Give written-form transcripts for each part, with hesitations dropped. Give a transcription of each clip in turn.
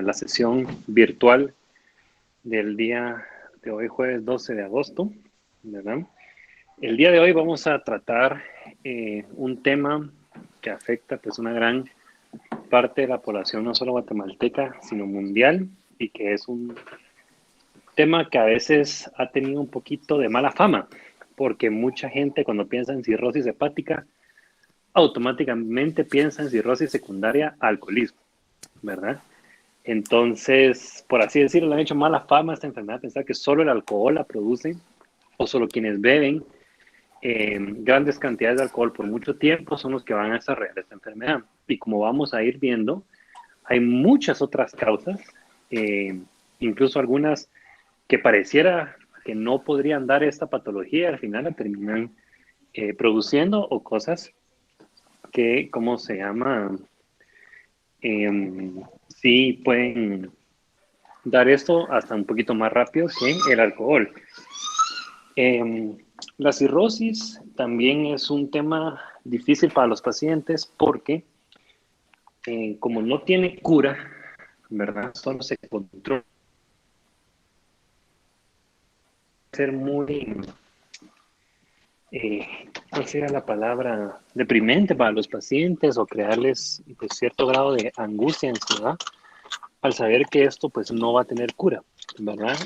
la sesión virtual del día de hoy, jueves 12 de agosto, ¿verdad? El día de hoy vamos a tratar un tema que afecta pues una gran parte de la población, no solo guatemalteca, sino mundial, y que es un tema que a veces ha tenido un poquito de mala fama, porque mucha gente cuando piensa en cirrosis hepática, automáticamente piensa en cirrosis secundaria a alcoholismo, ¿verdad? Entonces, por así decirlo, le han hecho mala fama a esta enfermedad, pensar que solo el alcohol la produce o solo quienes beben grandes cantidades de alcohol por mucho tiempo son los que van a desarrollar esta enfermedad. Y como vamos a ir viendo, hay muchas otras causas, eh, incluso algunas que pareciera que no podrían dar esta patología, al final la terminan produciendo o cosas que, ¿cómo se llama? Sí pueden dar esto hasta un poquito más rápido que el alcohol. La cirrosis también es un tema difícil para los pacientes porque como no tiene cura, ¿verdad? Solo se controla. Ser muy, ¿cuál sería la palabra? Deprimente para los pacientes o crearles pues, cierto grado de angustia, ansiedad, al saber que esto pues no va a tener cura, ¿verdad?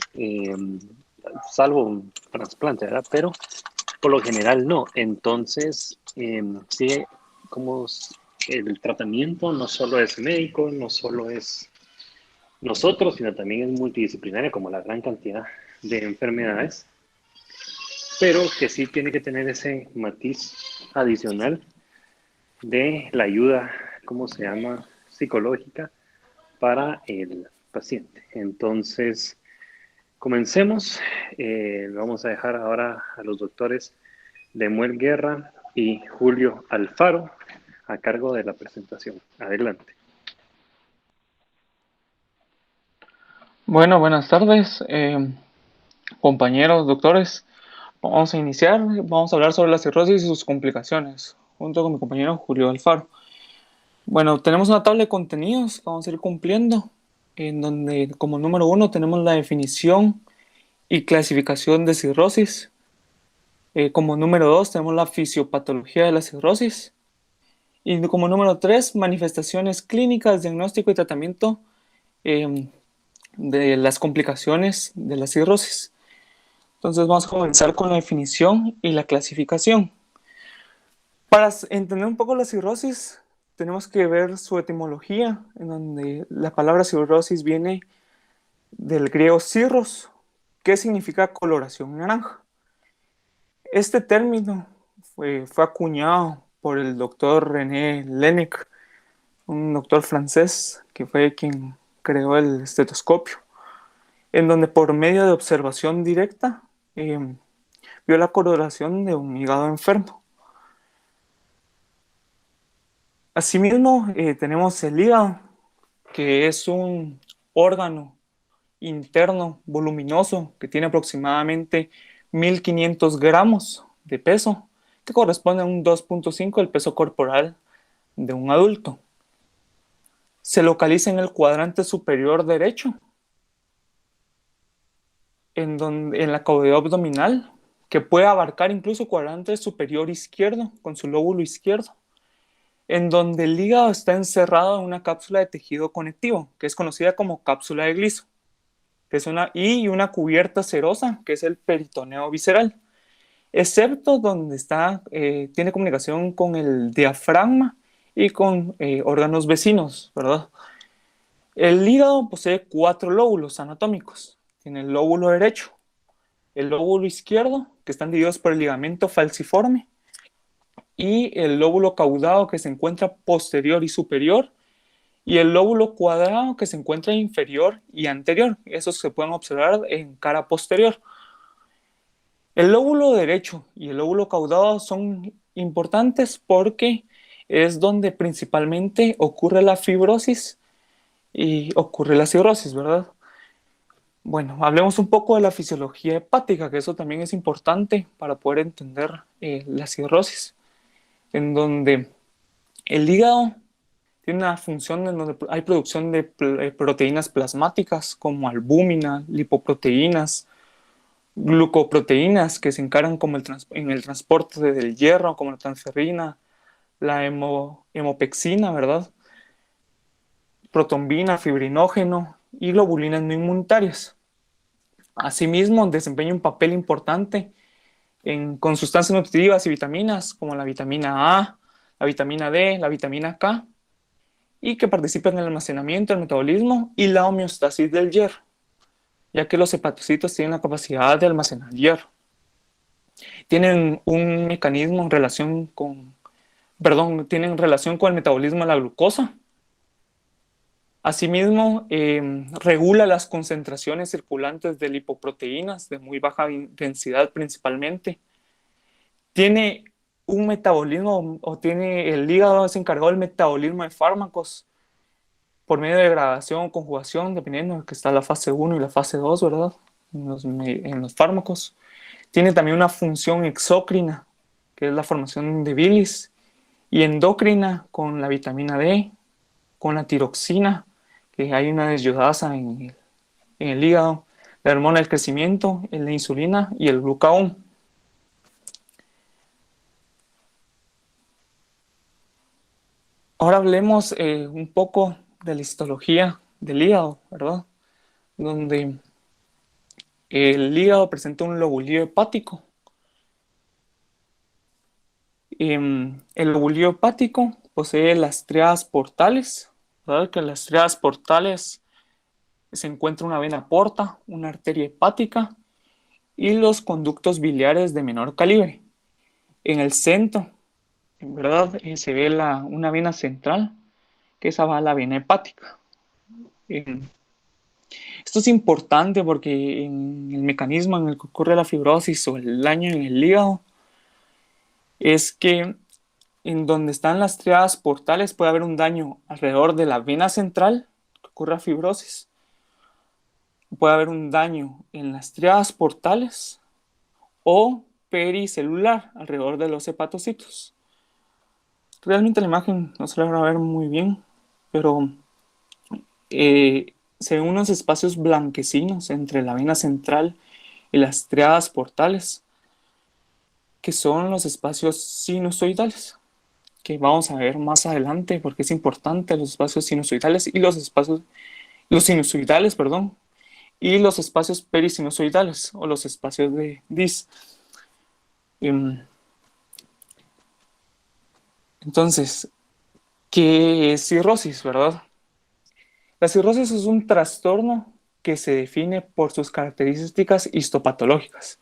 Salvo un trasplante, ¿verdad? Pero por lo general no. Entonces, sí, como el tratamiento no solo es médico, no solo es nosotros, sino también es multidisciplinario, como la gran cantidad de enfermedades, pero que sí tiene que tener ese matiz adicional de la ayuda, ¿cómo se llama? Psicológica para el paciente. Entonces, comencemos. Vamos a dejar ahora a los doctores Lemuel Guerra y Julio Alfaro a cargo de la presentación. Adelante. Bueno, buenas tardes, compañeros, doctores. Vamos a iniciar, vamos a hablar sobre la cirrosis y sus complicaciones, junto con mi compañero Julio Alfaro. Bueno, tenemos una tabla de contenidos que vamos a ir cumpliendo, en donde como número uno tenemos la definición y clasificación de cirrosis. Como número dos tenemos la fisiopatología de la cirrosis. Y como número tres, manifestaciones clínicas, diagnóstico y tratamiento eh, de las complicaciones de la cirrosis. Entonces vamos a comenzar con la definición y la clasificación. Para entender un poco la cirrosis, tenemos que ver su etimología, en donde la palabra cirrosis viene del griego cirros, que significa coloración naranja. Este término fue acuñado por el doctor René Laennec, un doctor francés que fue quien creó el estetoscopio, en donde por medio de observación directa vio la coloración de un hígado enfermo. Asimismo, tenemos el hígado, que es un órgano interno voluminoso que tiene aproximadamente 1500 gramos de peso, que corresponde a un 2.5 del peso corporal de un adulto. Se localiza en el cuadrante superior derecho, en la cavidad abdominal, que puede abarcar incluso cuadrante superior izquierdo con su lóbulo izquierdo, en donde el hígado está encerrado en una cápsula de tejido conectivo, que es conocida como cápsula de Gliso, que es y una cubierta serosa, que es el peritoneo visceral, excepto donde tiene comunicación con el diafragma y con órganos vecinos, ¿verdad? El hígado posee 4 lóbulos anatómicos. Tiene el lóbulo derecho, el lóbulo izquierdo, que están divididos por el ligamento falciforme, y el lóbulo caudado, que se encuentra posterior y superior, y el lóbulo cuadrado, que se encuentra inferior y anterior. Esos se pueden observar en cara posterior. El lóbulo derecho y el lóbulo caudado son importantes porque es donde principalmente ocurre la fibrosis y ocurre la cirrosis, ¿verdad? Bueno, hablemos un poco de la fisiología hepática, que eso también es importante para poder entender la cirrosis, en donde el hígado tiene una función en donde hay producción de proteínas plasmáticas como albúmina, lipoproteínas, glucoproteínas que se encargan como en el transporte del hierro, como la transferrina, la hemopexina, ¿verdad? Protombina, fibrinógeno y globulinas no inmunitarias. Asimismo, desempeña un papel importante con sustancias nutritivas y vitaminas como la vitamina A, la vitamina D, la vitamina K, y que participan en el almacenamiento, el metabolismo y la homeostasis del hierro, ya que los hepatocitos tienen la capacidad de almacenar hierro. Tienen un mecanismo en relación con, tienen relación con el metabolismo de la glucosa. Asimismo, regula las concentraciones circulantes de lipoproteínas de muy baja densidad principalmente. Tiene un metabolismo, o tiene el hígado es encargado del metabolismo de fármacos por medio de degradación o conjugación, dependiendo de que está la fase 1 y la fase 2, ¿verdad? En los fármacos. Tiene también una función exócrina, que es la formación de bilis, y endocrina con la vitamina D, con la tiroxina, que hay una desyodasa en el hígado, la hormona del crecimiento, la insulina y el glucagón. Ahora hablemos un poco de la histología del hígado, ¿verdad? Donde el hígado presenta un lobulillo hepático. El lobulillo hepático posee las tríadas portales, ¿verdad? Que en las tríadas portales se encuentra una vena porta, una arteria hepática y los conductos biliares de menor calibre. En el centro, en verdad, se ve una vena central, que esa va a la vena hepática. Esto es importante porque en el mecanismo en el que ocurre la fibrosis o el daño en el hígado es que en donde están las tríadas portales puede haber un daño alrededor de la vena central que ocurre fibrosis. Puede haber un daño en las tríadas portales o pericelular alrededor de los hepatocitos. Realmente la imagen no se logra ver muy bien, pero se ven unos espacios blanquecinos entre la vena central y las tríadas portales, que son los espacios sinusoidales, que vamos a ver más adelante porque es importante los espacios sinusoidales y los sinusoidales, perdón, y los espacios perisinusoidales o los espacios de DIS. Entonces, ¿qué es cirrosis, verdad? La cirrosis es un trastorno que se define por sus características histopatológicas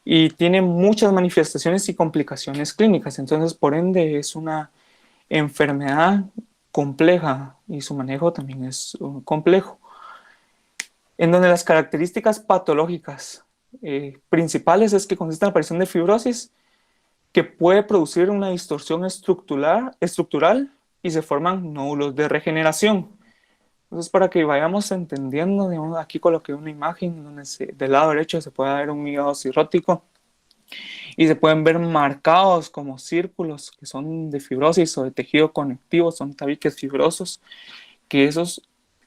y tiene muchas manifestaciones y complicaciones clínicas. Entonces, por ende, es una enfermedad compleja y su manejo también es complejo. En donde las características patológicas principales es que consiste en la aparición de fibrosis que puede producir una distorsión estructural y se forman nódulos de regeneración. Entonces, para que vayamos entendiendo, digamos, aquí coloqué una imagen donde del lado derecho se puede ver un hígado cirrótico y se pueden ver marcados como círculos que son de fibrosis o de tejido conectivo, son tabiques fibrosos, que esos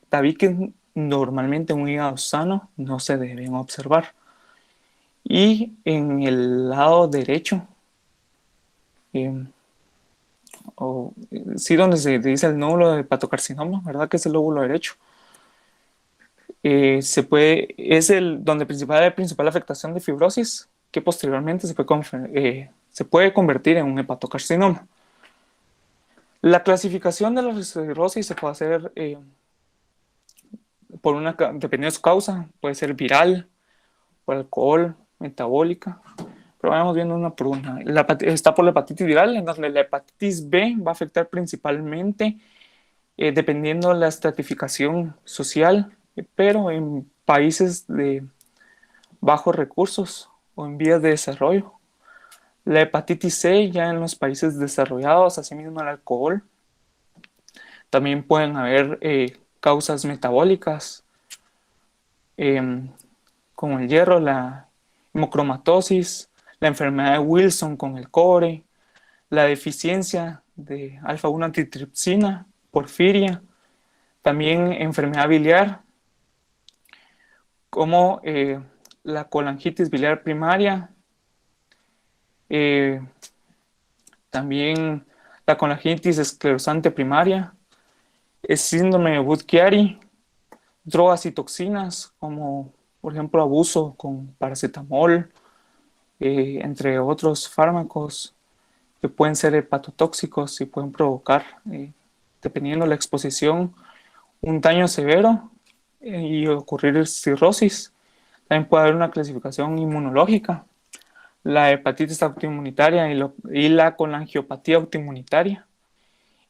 tabiques normalmente en un hígado sano no se deben observar. Y en el lado derecho, sí, donde se dice el nódulo de hepatocarcinoma, ¿verdad? Que es el lóbulo derecho. Es donde hay principal afectación de fibrosis, que posteriormente se puede convertir en un hepatocarcinoma. La clasificación de la cirrosis se puede hacer dependiendo de su causa, puede ser viral, por alcohol, metabólica, pero vamos viendo una por una. Está por la hepatitis viral, en donde la hepatitis B va a afectar principalmente dependiendo de la estratificación social, pero en países de bajos recursos o en vías de desarrollo. La hepatitis C ya en los países desarrollados, asimismo el alcohol. También pueden haber causas metabólicas, como el hierro, la hemocromatosis, la enfermedad de Wilson con el cobre, la deficiencia de alfa-1 antitripsina porfiria, también enfermedad biliar, como la colangitis biliar primaria, eh, también la colangitis esclerosante primaria, el síndrome de Budd-Chiari, drogas y toxinas, como por ejemplo abuso con paracetamol, entre otros fármacos que pueden ser hepatotóxicos y pueden provocar, dependiendo de la exposición, un daño severo y ocurrir cirrosis. También puede haber una clasificación inmunológica, la hepatitis autoinmunitaria y la colangiopatía autoinmunitaria.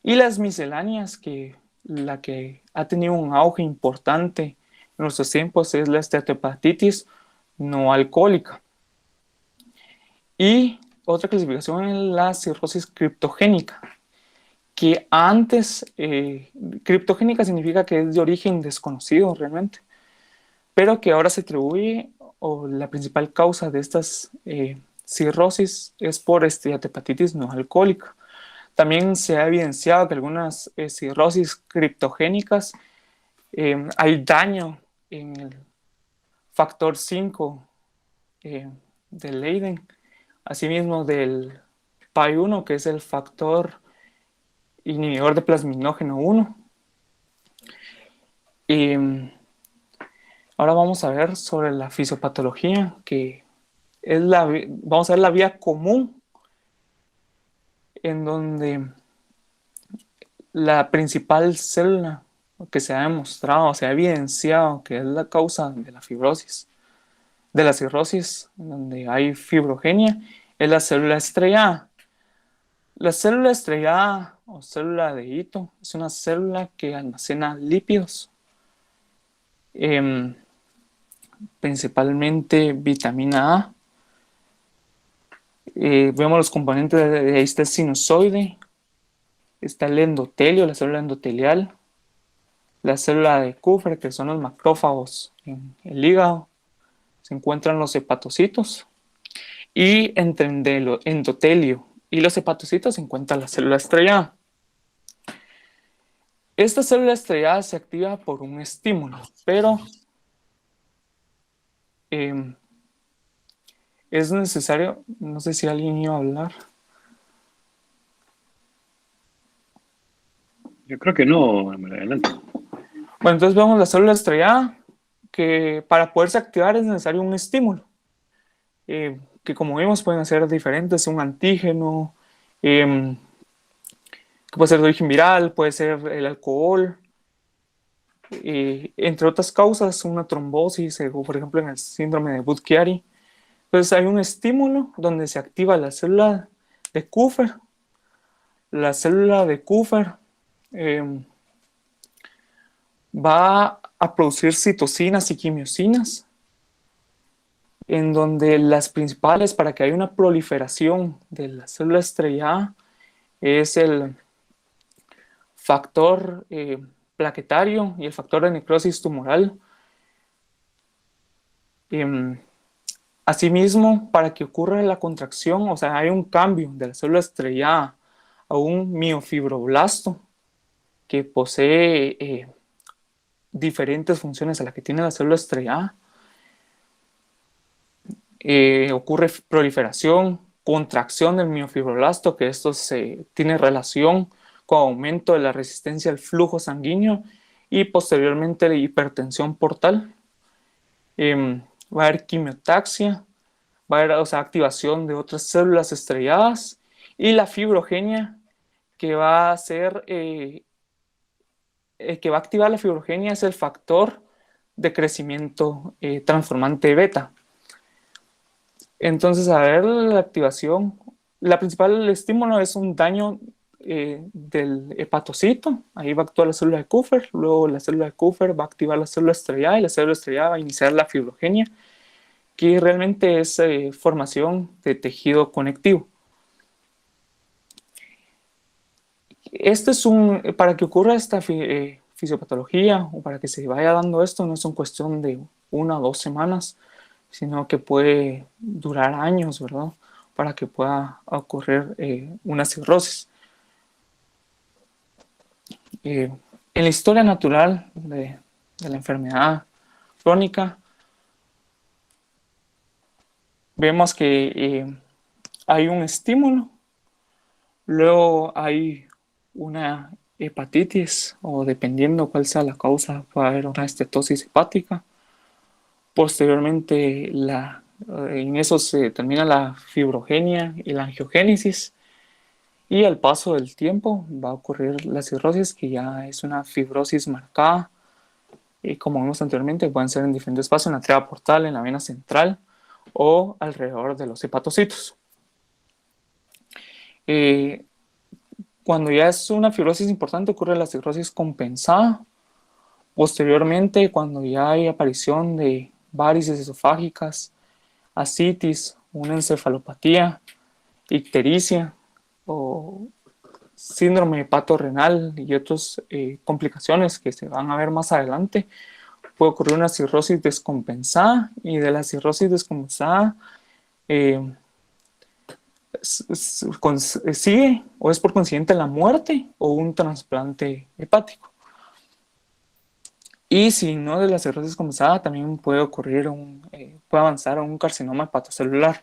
Y las misceláneas, que la que ha tenido un auge importante en nuestros tiempos es la esteatohepatitis no alcohólica. Y otra clasificación es la cirrosis criptogénica, que antes, criptogénica significa que es de origen desconocido realmente, pero que ahora se atribuye, o la principal causa de estas cirrosis es por esteatohepatitis no alcohólica. También se ha evidenciado que algunas cirrosis criptogénicas hay daño en el factor 5 de Leiden, asimismo del PAI1, que es el factor inhibidor de plasminógeno 1. Y ahora vamos a ver sobre la fisiopatología, que es vamos a ver la vía común en donde la principal célula que se ha demostrado, se ha evidenciado que es la causa de la fibrosis, de la cirrosis, donde hay fibrogenia, es la célula estrellada. La célula estrellada o célula de Ito es una célula que almacena lípidos, principalmente vitamina A. Vemos los componentes de ahí está el sinusoide, está el endotelio, la célula endotelial, la célula de Kupffer, que son los macrófagos en el hígado, se encuentran los hepatocitos, y entre el endotelio y los hepatocitos se encuentra la célula estrellada. Esta célula estrellada se activa por un estímulo, pero es necesario, no sé si alguien iba a hablar. Yo creo que no, adelante. Bueno, entonces vemos la célula estrellada, que para poderse activar es necesario un estímulo, que como vimos pueden ser diferentes, un antígeno, que puede ser de origen viral, puede ser el alcohol, entre otras causas, una trombosis, por ejemplo en el síndrome de Budd-Chiari. Entonces hay un estímulo donde se activa la célula de Kupffer. La célula de Kupffer va a producir citocinas y quimiosinas, en donde las principales para que haya una proliferación de la célula estrellada es el factor plaquetario y el factor de necrosis tumoral. Asimismo, para que ocurra la contracción, o sea, hay un cambio de la célula estrellada a un miofibroblasto que posee diferentes funciones a las que tiene la célula estrellada. Ocurre proliferación, contracción del miofibroblasto, que esto tiene relación con aumento de la resistencia al flujo sanguíneo y posteriormente la hipertensión portal. Va a haber quimiotaxia, va a haber, o sea, activación de otras células estrelladas, y la fibrogenia, que va a ser que va a activar la fibrogenia es el factor de crecimiento transformante beta. Entonces, a ver, la activación, la principal estímulo es un daño del hepatocito, ahí va a actuar la célula de Kupffer, luego la célula de Kupffer va a activar la célula estrellada y la célula estrellada va a iniciar la fibrogenia, que realmente es formación de tejido conectivo. Este es para que ocurra esta fisiopatología o para que se vaya dando esto, no es una cuestión de 1 o 2 semanas, sino que puede durar años, ¿verdad? Para que pueda ocurrir una cirrosis. En la historia natural de la enfermedad crónica, vemos que hay un estímulo, luego hay una hepatitis, o dependiendo cuál sea la causa, puede haber una estetosis hepática. Posteriormente, en eso se termina la fibrogenia y la angiogénesis, y al paso del tiempo va a ocurrir la cirrosis, que ya es una fibrosis marcada, y como vimos anteriormente, pueden ser en diferentes espacios, en la tríada portal, en la vena central o alrededor de los hepatocitos. Cuando ya es una fibrosis importante, ocurre la cirrosis compensada. Posteriormente, cuando ya hay aparición de varices esofágicas, ascitis, una encefalopatía, ictericia o síndrome hepatorrenal y otras complicaciones que se van a ver más adelante, puede ocurrir una cirrosis descompensada, y de la cirrosis descompensada sigue o es por consiguiente la muerte o un trasplante hepático. Y si no, de la cirrosis descompensada también puede ocurrir puede avanzar a un carcinoma hepatocelular.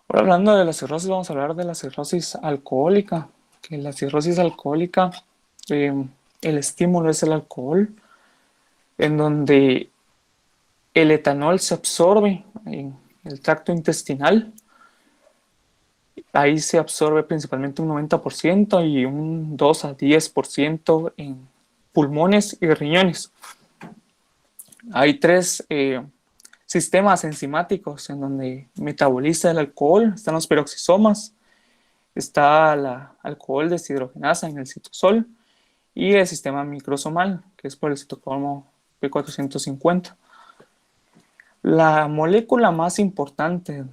Ahora, hablando de la cirrosis, vamos a hablar de la cirrosis alcohólica. Que la cirrosis alcohólica, el estímulo es el alcohol, en donde el etanol se absorbe en el tracto intestinal. Ahí se absorbe principalmente un 90% y un 2 a 10% en pulmones y riñones. Hay tres sistemas enzimáticos en donde metaboliza el alcohol. Están los peroxisomas, está la alcohol deshidrogenasa en el citosol, y el sistema microsomal, que es por el citocromo P450. La molécula más importante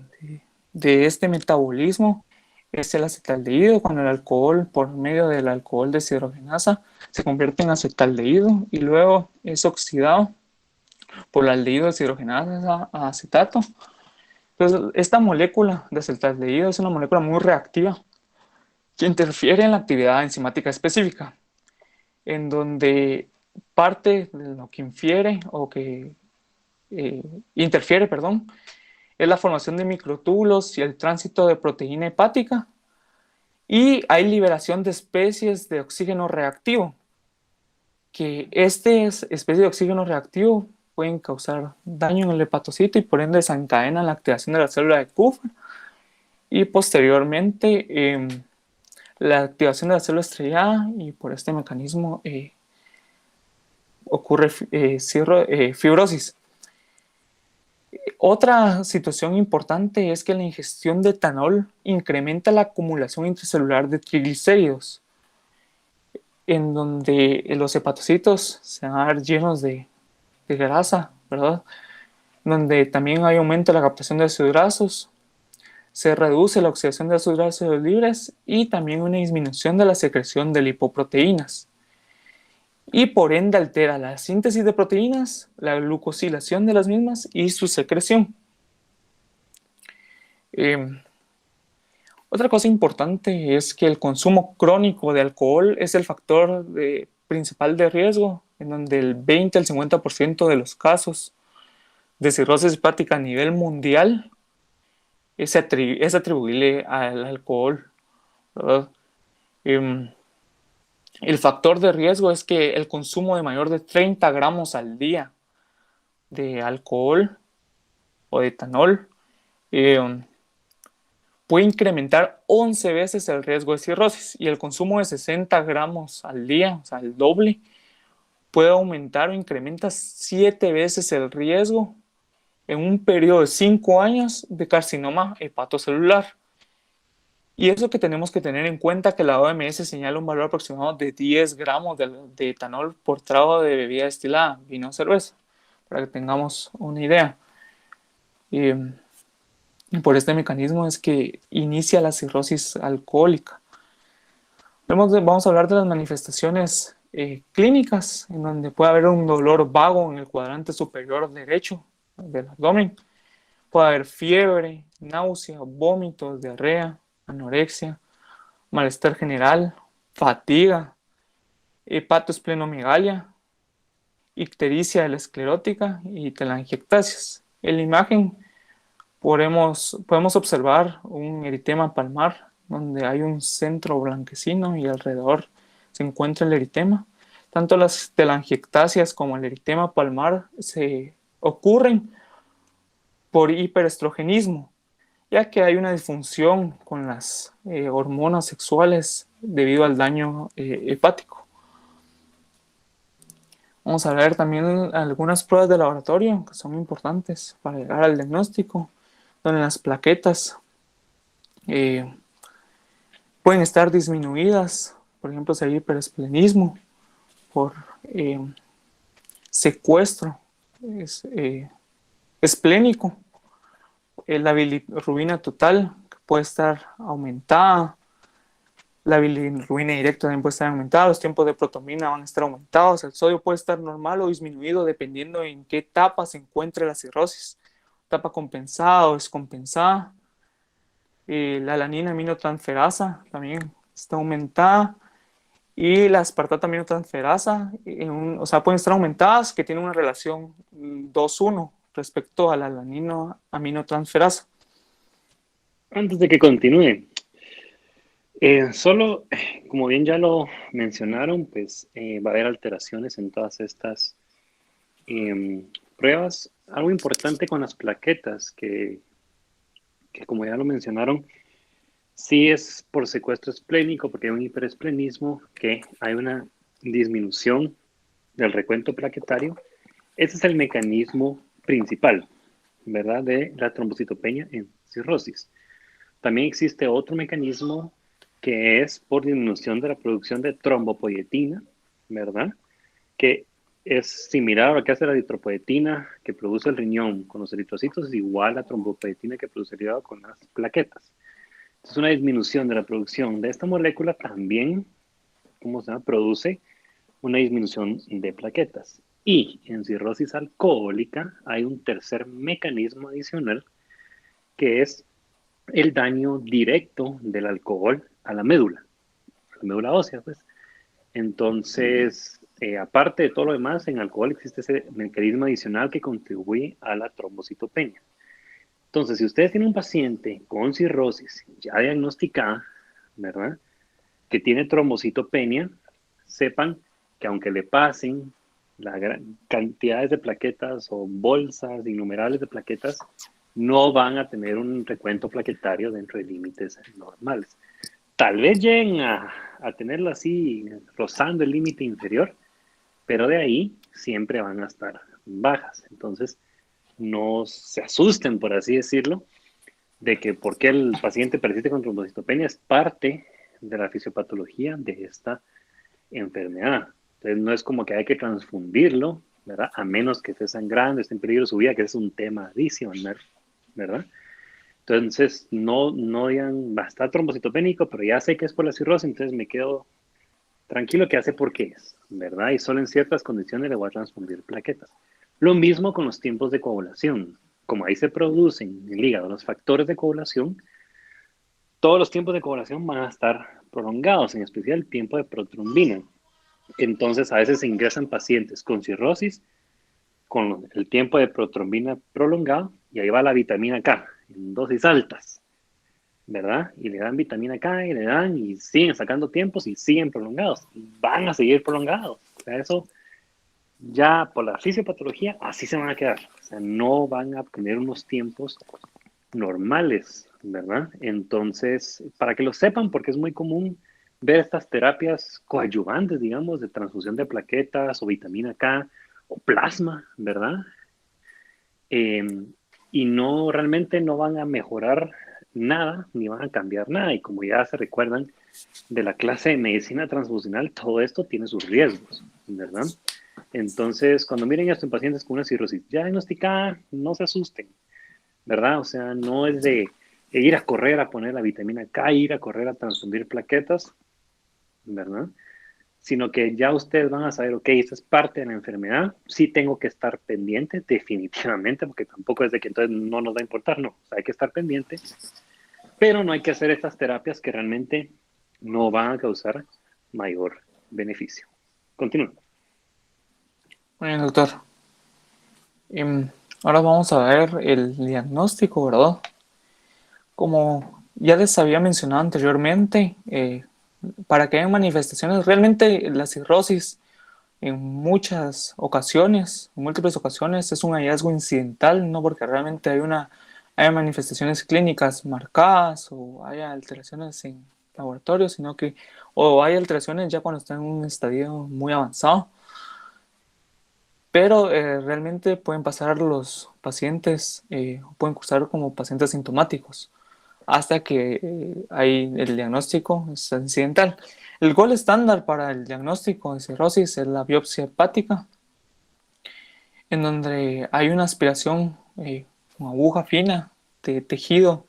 de este metabolismo es el acetaldehído, cuando el alcohol, por medio del alcohol deshidrogenasa, se convierte en acetaldehído y luego es oxidado por la aldehído deshidrogenasa a acetato. Entonces, esta molécula de acetaldehído es una molécula muy reactiva que interfiere en la actividad enzimática específica, en donde parte de lo que interfiere, perdón, es la formación de microtúbulos y el tránsito de proteína hepática, y hay liberación de especies de oxígeno reactivo, que estas especies de oxígeno reactivo pueden causar daño en el hepatocito y por ende desencadenan la activación de la célula de Kupffer, y posteriormente la activación de la célula estrellada, y por este mecanismo ocurre fibrosis. Otra situación importante es que la ingestión de etanol incrementa la acumulación intracelular de triglicéridos, en donde los hepatocitos se van a ver llenos de grasa, ¿verdad? Donde también hay aumento de la captación de ácidos grasos, se reduce la oxidación de ácidos grasos libres y también una disminución de la secreción de lipoproteínas. Y por ende altera la síntesis de proteínas, la glucosilación de las mismas y su secreción. Otra cosa importante es que el consumo crónico de alcohol es el factor principal de riesgo, en donde el 20 al 50% de los casos de cirrosis hepática a nivel mundial es atribuible al alcohol, ¿verdad? El factor de riesgo es que el consumo de mayor de 30 gramos al día de alcohol o de etanol puede incrementar 11 veces el riesgo de cirrosis, y el consumo de 60 gramos al día, o sea, el doble, puede aumentar o incrementa 7 veces el riesgo en un periodo de 5 años de carcinoma hepatocelular. Y eso que tenemos que tener en cuenta, que la OMS señala un valor aproximado de 10 gramos de etanol por trago de bebida destilada, vino o cerveza, para que tengamos una idea. Y por este mecanismo es que inicia la cirrosis alcohólica. Vamos a hablar de las manifestaciones clínicas, en donde puede haber un dolor vago en el cuadrante superior derecho del abdomen. Puede haber fiebre, náusea, vómitos, diarrea, anorexia, malestar general, fatiga, hepatosplenomegalia, ictericia de la esclerótica y telangiectasias. En la imagen podemos observar un eritema palmar donde hay un centro blanquecino y alrededor se encuentra el eritema. Tanto las telangiectasias como el eritema palmar se ocurren por hiperestrogenismo, ya que hay una disfunción con las hormonas sexuales debido al daño hepático. Vamos a ver también algunas pruebas de laboratorio que son importantes para llegar al diagnóstico, donde las plaquetas pueden estar disminuidas, por ejemplo, si hay hiperesplenismo por secuestro esplénico, la bilirrubina total que puede estar aumentada, la bilirrubina directa también puede estar aumentada, los tiempos de protomina van a estar aumentados, el sodio puede estar normal o disminuido dependiendo en qué etapa se encuentre la cirrosis, etapa compensada o descompensada. La alanina aminotransferasa también está aumentada y la aspartata aminotransferasa, o sea, pueden estar aumentadas que tienen una relación 2:1 respecto a la alanina aminotransferasa. Antes de que continúe, solo, como bien ya lo mencionaron, pues va a haber alteraciones en todas estas pruebas. Algo importante con las plaquetas, que como ya lo mencionaron, sí es por secuestro esplénico, porque hay un hiperesplenismo, que hay una disminución del recuento plaquetario. Ese es el mecanismo principal, ¿verdad?, de la trombocitopenia en cirrosis. También existe otro mecanismo que es por disminución de la producción de trombopoietina, ¿verdad?, que es similar a lo que hace la eritropoietina que produce el riñón con los eritrocitos, es igual a la trombopoietina que produce el hígado con las plaquetas. Entonces, una disminución de la producción de esta molécula también, ¿cómo se llama?, produce una disminución de plaquetas. Y en cirrosis alcohólica hay un tercer mecanismo adicional que es el daño directo del alcohol a la médula ósea, pues. Entonces, aparte de todo lo demás, en alcohol existe ese mecanismo adicional que contribuye a la trombocitopenia. Entonces, si ustedes tienen un paciente con cirrosis ya diagnosticada, ¿verdad?, que tiene trombocitopenia, sepan que aunque le pasen las cantidades de plaquetas o bolsas innumerables de plaquetas, no van a tener un recuento plaquetario dentro de límites normales. Tal vez lleguen a tenerlo así, rozando el límite inferior, pero de ahí siempre van a estar bajas. Entonces, no se asusten, por así decirlo, de que porque el paciente persiste con trombocitopenia es parte de la fisiopatología de esta enfermedad. Entonces, no es como que hay que transfundirlo, ¿verdad?, a menos que esté sangrando, esté en peligro su vida, que es un tema adicional, ¿verdad? Entonces, no digan, va a estar trombocitopénico, pero ya sé que es por la cirrosis, entonces me quedo tranquilo que hace por qué es, ¿verdad? Y solo en ciertas condiciones le voy a transfundir plaquetas. Lo mismo con los tiempos de coagulación. Como ahí se producen en el hígado los factores de coagulación, todos los tiempos de coagulación van a estar prolongados, en especial el tiempo de protrombina. Entonces, a veces se ingresan pacientes con cirrosis, con el tiempo de protrombina prolongado, y ahí va la vitamina K, en dosis altas, ¿verdad? Y le dan vitamina K y le dan, y siguen sacando tiempos y siguen prolongados, y van a seguir prolongados. O sea, eso ya por la fisiopatología, así se van a quedar. O sea, no van a tener unos tiempos normales, ¿verdad? Entonces, para que lo sepan, porque es muy común ver estas terapias coadyuvantes, digamos, de transfusión de plaquetas o vitamina K o plasma, ¿verdad? Y no, realmente no van a mejorar nada, ni van a cambiar nada. Y como ya se recuerdan de la clase de medicina transfusional, todo esto tiene sus riesgos, ¿verdad? Entonces, cuando miren esto en pacientes con una cirrosis ya diagnosticada, no se asusten, ¿verdad? O sea, no es de ir a correr a poner la vitamina K, ir a correr a transfundir plaquetas, ¿verdad? Sino que ya ustedes van a saber, ok, esta es parte de la enfermedad, sí tengo que estar pendiente, definitivamente, porque tampoco es de que entonces no nos va a importar, no, o sea, hay que estar pendiente, pero no hay que hacer estas terapias que realmente no van a causar mayor beneficio. Continúa. Bueno, doctor. Em, Ahora vamos a ver el diagnóstico, ¿verdad? Como ya les había mencionado anteriormente, para que haya manifestaciones, realmente la cirrosis en muchas ocasiones, en múltiples ocasiones, es un hallazgo incidental, no porque realmente haya manifestaciones clínicas marcadas o haya alteraciones en laboratorio, sino que o hay alteraciones ya cuando está en un estadio muy avanzado. Pero realmente pueden pasar los pacientes, pueden cursar como pacientes sintomáticos hasta que hay el diagnóstico es incidental. El gol estándar para el diagnóstico de cirrosis es la biopsia hepática, en donde hay una aspiración con aguja fina de tejido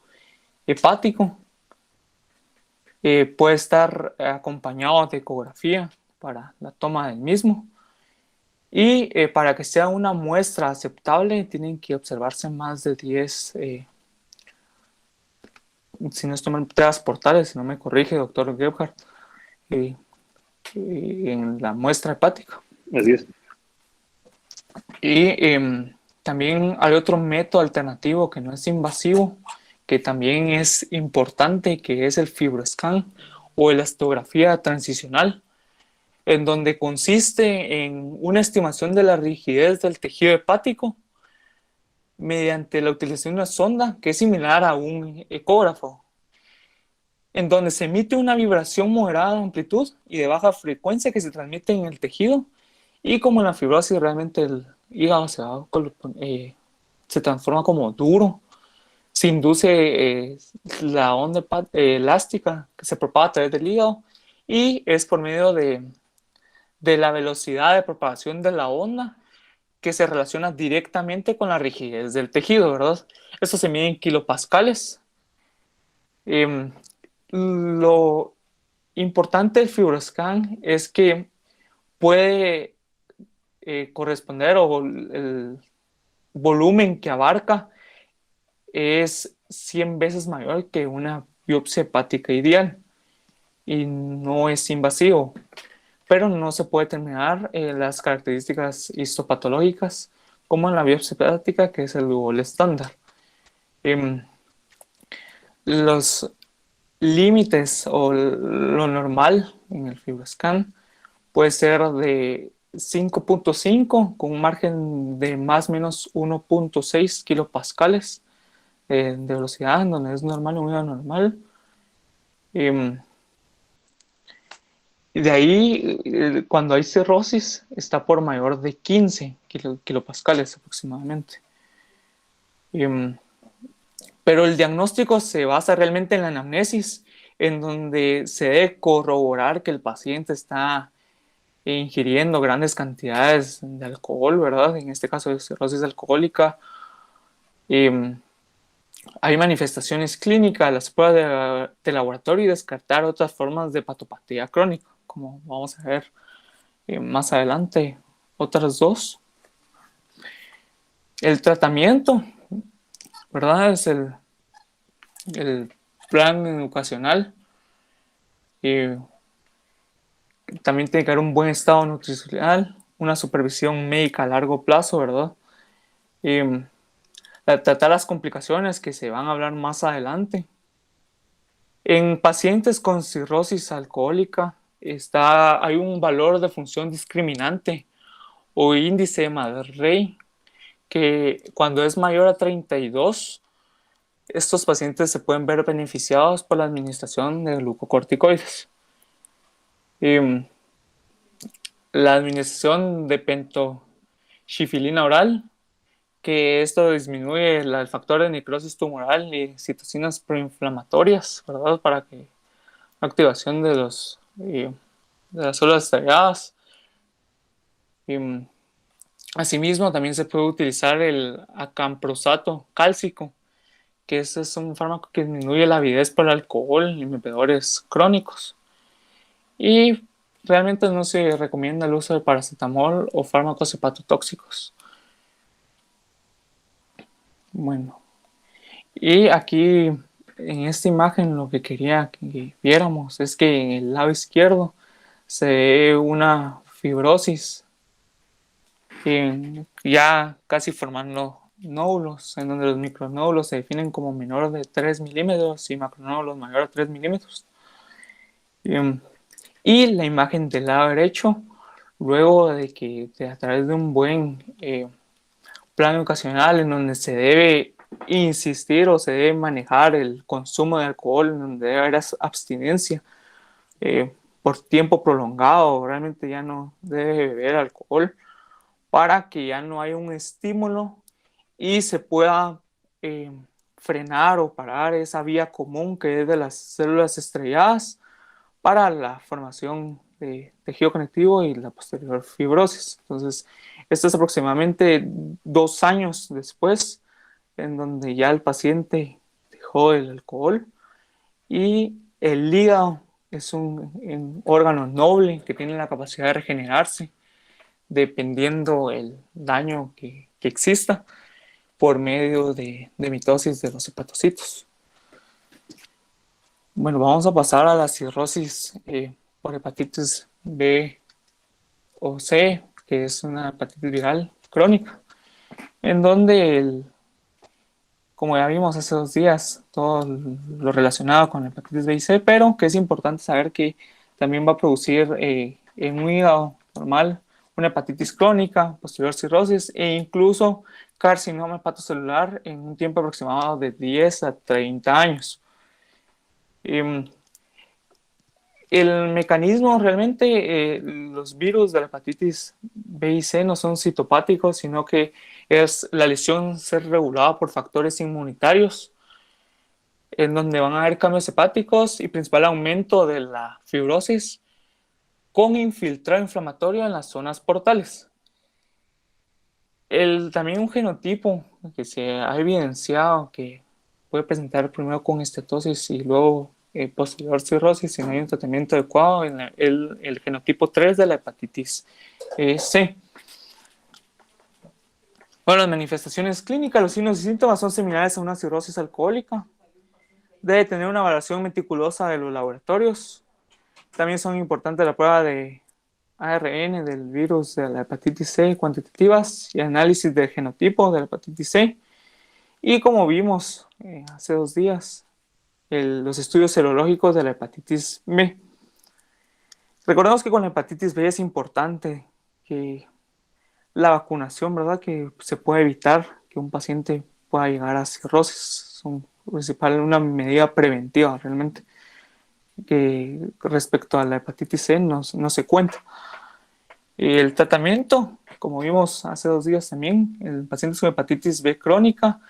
hepático. Puede estar acompañado de ecografía para la toma del mismo. Y para que sea una muestra aceptable, tienen que observarse más de 10, si no estoy mal, transportales, si no me corrige, doctor Gebhardt, eh, en la muestra hepática. Así es. Y también hay otro método alternativo que no es invasivo, que también es importante, que es el FibroScan o elastografía transicional, en donde consiste en una estimación de la rigidez del tejido hepático mediante la utilización de una sonda que es similar a un ecógrafo, en donde se emite una vibración moderada de amplitud y de baja frecuencia que se transmite en el tejido, y como en la fibrosis realmente el hígado se transforma como duro, se induce la onda elástica que se propaga a través del hígado, y es por medio de la velocidad de propagación de la onda que se relaciona directamente con la rigidez del tejido, ¿verdad? Esto se mide en kilopascales. Eh, lo importante del FibroScan es que puede corresponder, o el volumen que abarca es 100 veces mayor que una biopsia hepática ideal y no es invasivo, pero no se puede determinar las características histopatológicas como en la biopsia hepática, que es el gol estándar. Eh, los límites o lo normal en el FibroScan puede ser de 5.5 con un margen de más o menos 1.6 kilopascales de velocidad, en donde es normal o muy anormal. Y de ahí, cuando hay cirrosis, está por mayor de 15 kilopascales aproximadamente. Pero el diagnóstico se basa realmente en la anamnesis, en donde se debe corroborar que el paciente está ingiriendo grandes cantidades de alcohol, ¿verdad? En este caso de cirrosis alcohólica. Hay manifestaciones clínicas, las pruebas de laboratorio, y descartar otras formas de patopatía crónica, como vamos a ver más adelante, otras dos. El tratamiento, ¿verdad? Es el plan educacional. Y también tiene que haber un buen estado nutricional, una supervisión médica a largo plazo, ¿verdad? Y tratar las complicaciones que se van a hablar más adelante. En pacientes con cirrosis alcohólica hay un valor de función discriminante o índice de Maddrey que cuando es mayor a 32, estos pacientes se pueden ver beneficiados por la administración de glucocorticoides. La administración de pentoxifilina oral, que esto disminuye el factor de necrosis tumoral y citocinas proinflamatorias, ¿verdad? Para que la activación de las células estrelladas. Asimismo, también se puede utilizar el acamprosato cálcico, que es un fármaco que disminuye la avidez por el alcohol en bebedores crónicos. Y realmente no se recomienda el uso de paracetamol o fármacos hepatotóxicos. Bueno, y aquí en esta imagen lo que quería que viéramos es que en el lado izquierdo se ve una fibrosis ya casi formando nódulos, en donde los micronódulos se definen como menores de 3 milímetros y macronódulos mayores a 3 milímetros. Y la imagen del lado derecho, luego de que a través de un buen plan educacional en donde se debe insistir o se debe manejar el consumo de alcohol, en donde debe haber abstinencia por tiempo prolongado, realmente ya no debe beber alcohol para que ya no haya un estímulo y se pueda frenar o parar esa vía común que es de las células estrelladas para la formación de tejido conectivo y la posterior fibrosis. Entonces, esto es aproximadamente 2 años después, en donde ya el paciente dejó el alcohol y el hígado es un órgano noble que tiene la capacidad de regenerarse dependiendo el daño que exista por medio de mitosis de los hepatocitos. Bueno, vamos a pasar a la cirrosis por hepatitis B o C, que es una hepatitis viral crónica, en donde, como ya vimos hace 2 días, todo lo relacionado con la hepatitis B y C, pero que es importante saber que también va a producir en un hígado normal una hepatitis crónica, posterior cirrosis e incluso carcinoma hepatocelular en un tiempo aproximado de 10 a 30 años. El mecanismo realmente, los virus de la hepatitis B y C no son citopáticos, sino que es la lesión ser regulada por factores inmunitarios, en donde van a haber cambios hepáticos y principal aumento de la fibrosis con infiltrado inflamatorio en las zonas portales. También un genotipo que se ha evidenciado que puede presentar primero con estetosis y luego posterior cirrosis si no hay un tratamiento adecuado, en el genotipo 3 de la hepatitis C. Bueno, las manifestaciones clínicas, los signos y síntomas son similares a una cirrosis alcohólica. Debe tener una evaluación meticulosa de los laboratorios. También son importantes la prueba de ARN del virus de la hepatitis C cuantitativas y análisis del genotipo de la hepatitis C. Y como vimos hace 2 días, los estudios serológicos de la hepatitis B. Recordemos que con la hepatitis B es importante que la vacunación, ¿verdad? Que se puede evitar que un paciente pueda llegar a cirrosis. Es una medida preventiva realmente, que respecto a la hepatitis C no se cuenta. El tratamiento, como vimos hace 2 días también, en pacientes con hepatitis B crónica,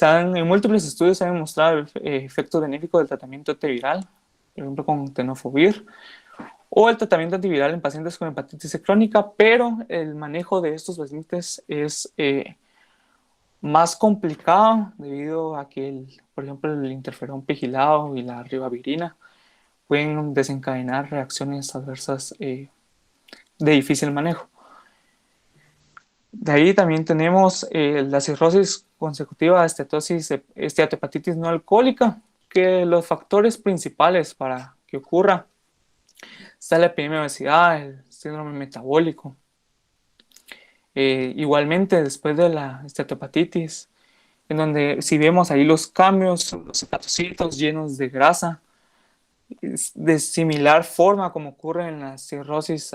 en múltiples estudios se ha demostrado el efecto benéfico del tratamiento antiviral, por ejemplo con tenofovir, o el tratamiento antiviral en pacientes con hepatitis C crónica, pero el manejo de estos pacientes es más complicado debido a que, por ejemplo, el interferón pegilado y la ribavirina pueden desencadenar reacciones adversas de difícil manejo. De ahí también tenemos la cirrosis consecutiva de esteatohepatitis no alcohólica, que los factores principales para que ocurra está la epidemia de obesidad, el síndrome metabólico. Igualmente, después de la esteatohepatitis, en donde si vemos ahí los cambios, los hepatocitos llenos de grasa, de similar forma como ocurre en la cirrosis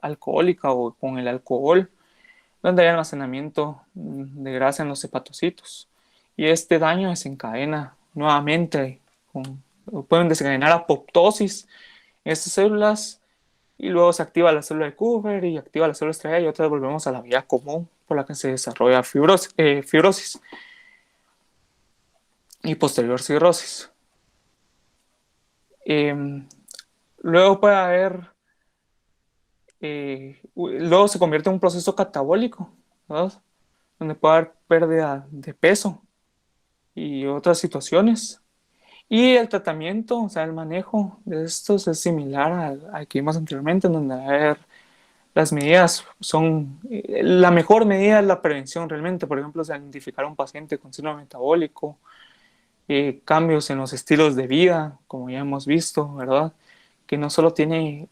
alcohólica o con el alcohol, donde hay almacenamiento de grasa en los hepatocitos. Y este daño desencadena nuevamente, pueden desencadenar apoptosis en estas células, y luego se activa la célula de Kupffer y activa la célula estrella y otra vez volvemos a la vía común por la que se desarrolla fibrosis y posterior cirrosis. Luego puede haber, luego se convierte en un proceso catabólico, ¿verdad? Donde puede haber pérdida de peso y otras situaciones. Y el tratamiento, o sea, el manejo de estos es similar al que vimos anteriormente, en donde las medidas son, la mejor medida es la prevención realmente. Por ejemplo, identificar a un paciente con síndrome metabólico, cambios en los estilos de vida, como ya hemos visto, ¿verdad? Que no solo tiene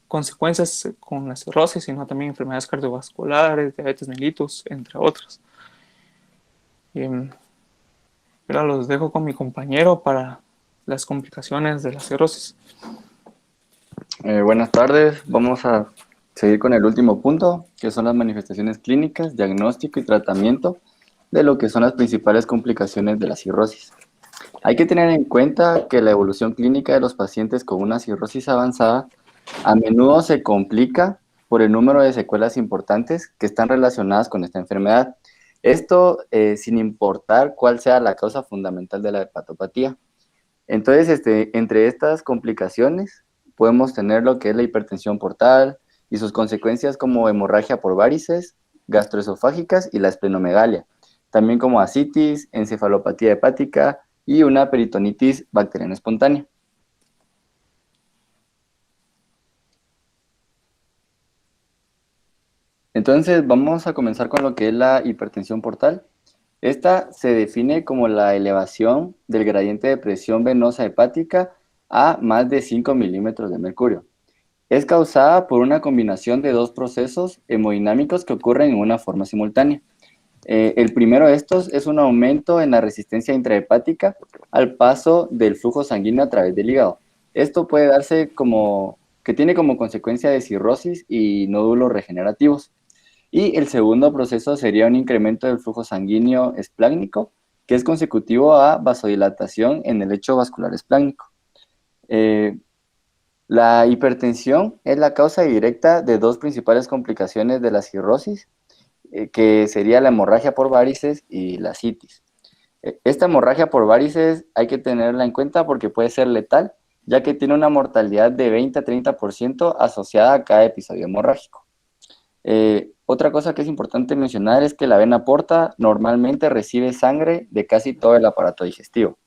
consecuencias con la cirrosis, sino también enfermedades cardiovasculares, diabetes mellitus, entre otras. Eh, Ahora los dejo con mi compañero para las complicaciones de la cirrosis. Buenas tardes, vamos a seguir con el último punto, que son las manifestaciones clínicas, diagnóstico y tratamiento de lo que son las principales complicaciones de la cirrosis. Hay que tener en cuenta que la evolución clínica de los pacientes con una cirrosis avanzada a menudo se complica por el número de secuelas importantes que están relacionadas con esta enfermedad. Esto sin importar cuál sea la causa fundamental de la hepatopatía. Entonces, entre estas complicaciones podemos tener lo que es la hipertensión portal y sus consecuencias como hemorragia por varices, gastroesofágicas y la esplenomegalia, también como ascitis, encefalopatía hepática y una peritonitis bacteriana espontánea. Entonces, vamos a comenzar con lo que es la hipertensión portal. Esta se define como la elevación del gradiente de presión venosa hepática a más de 5 milímetros de mercurio. Es causada por una combinación de dos procesos hemodinámicos que ocurren en una forma simultánea. El primero de estos es un aumento en la resistencia intrahepática al paso del flujo sanguíneo a través del hígado. Esto puede darse como que tiene como consecuencia de cirrosis y nódulos regenerativos. Y el segundo proceso sería un incremento del flujo sanguíneo esplácnico, que es consecutivo a vasodilatación en el lecho vascular esplácnico. La hipertensión es la causa directa de dos principales complicaciones de la cirrosis, que sería la hemorragia por varices y la ascitis. Esta hemorragia por varices hay que tenerla en cuenta porque puede ser letal, ya que tiene una mortalidad de 20 a 30% asociada a cada episodio hemorrágico. Otra cosa que es importante mencionar es que la vena porta normalmente recibe sangre de casi todo el aparato digestivo.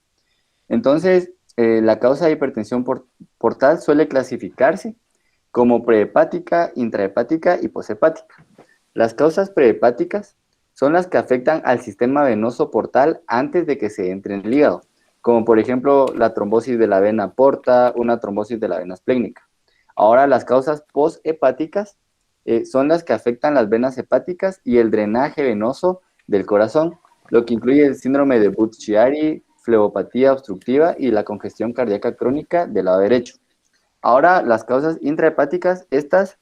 Entonces, la causa de hipertensión portal suele clasificarse como prehepática, intrahepática y poshepática. Las causas prehepáticas son las que afectan al sistema venoso portal antes de que se entre en el hígado, como por ejemplo la trombosis de la vena porta, una trombosis de la vena esplénica. Ahora, las causas poshepáticas son las que afectan las venas hepáticas y el drenaje venoso del corazón, lo que incluye el síndrome de Budd-Chiari, flebopatía obstructiva y la congestión cardíaca crónica del lado derecho. Ahora, las causas intrahepáticas, estas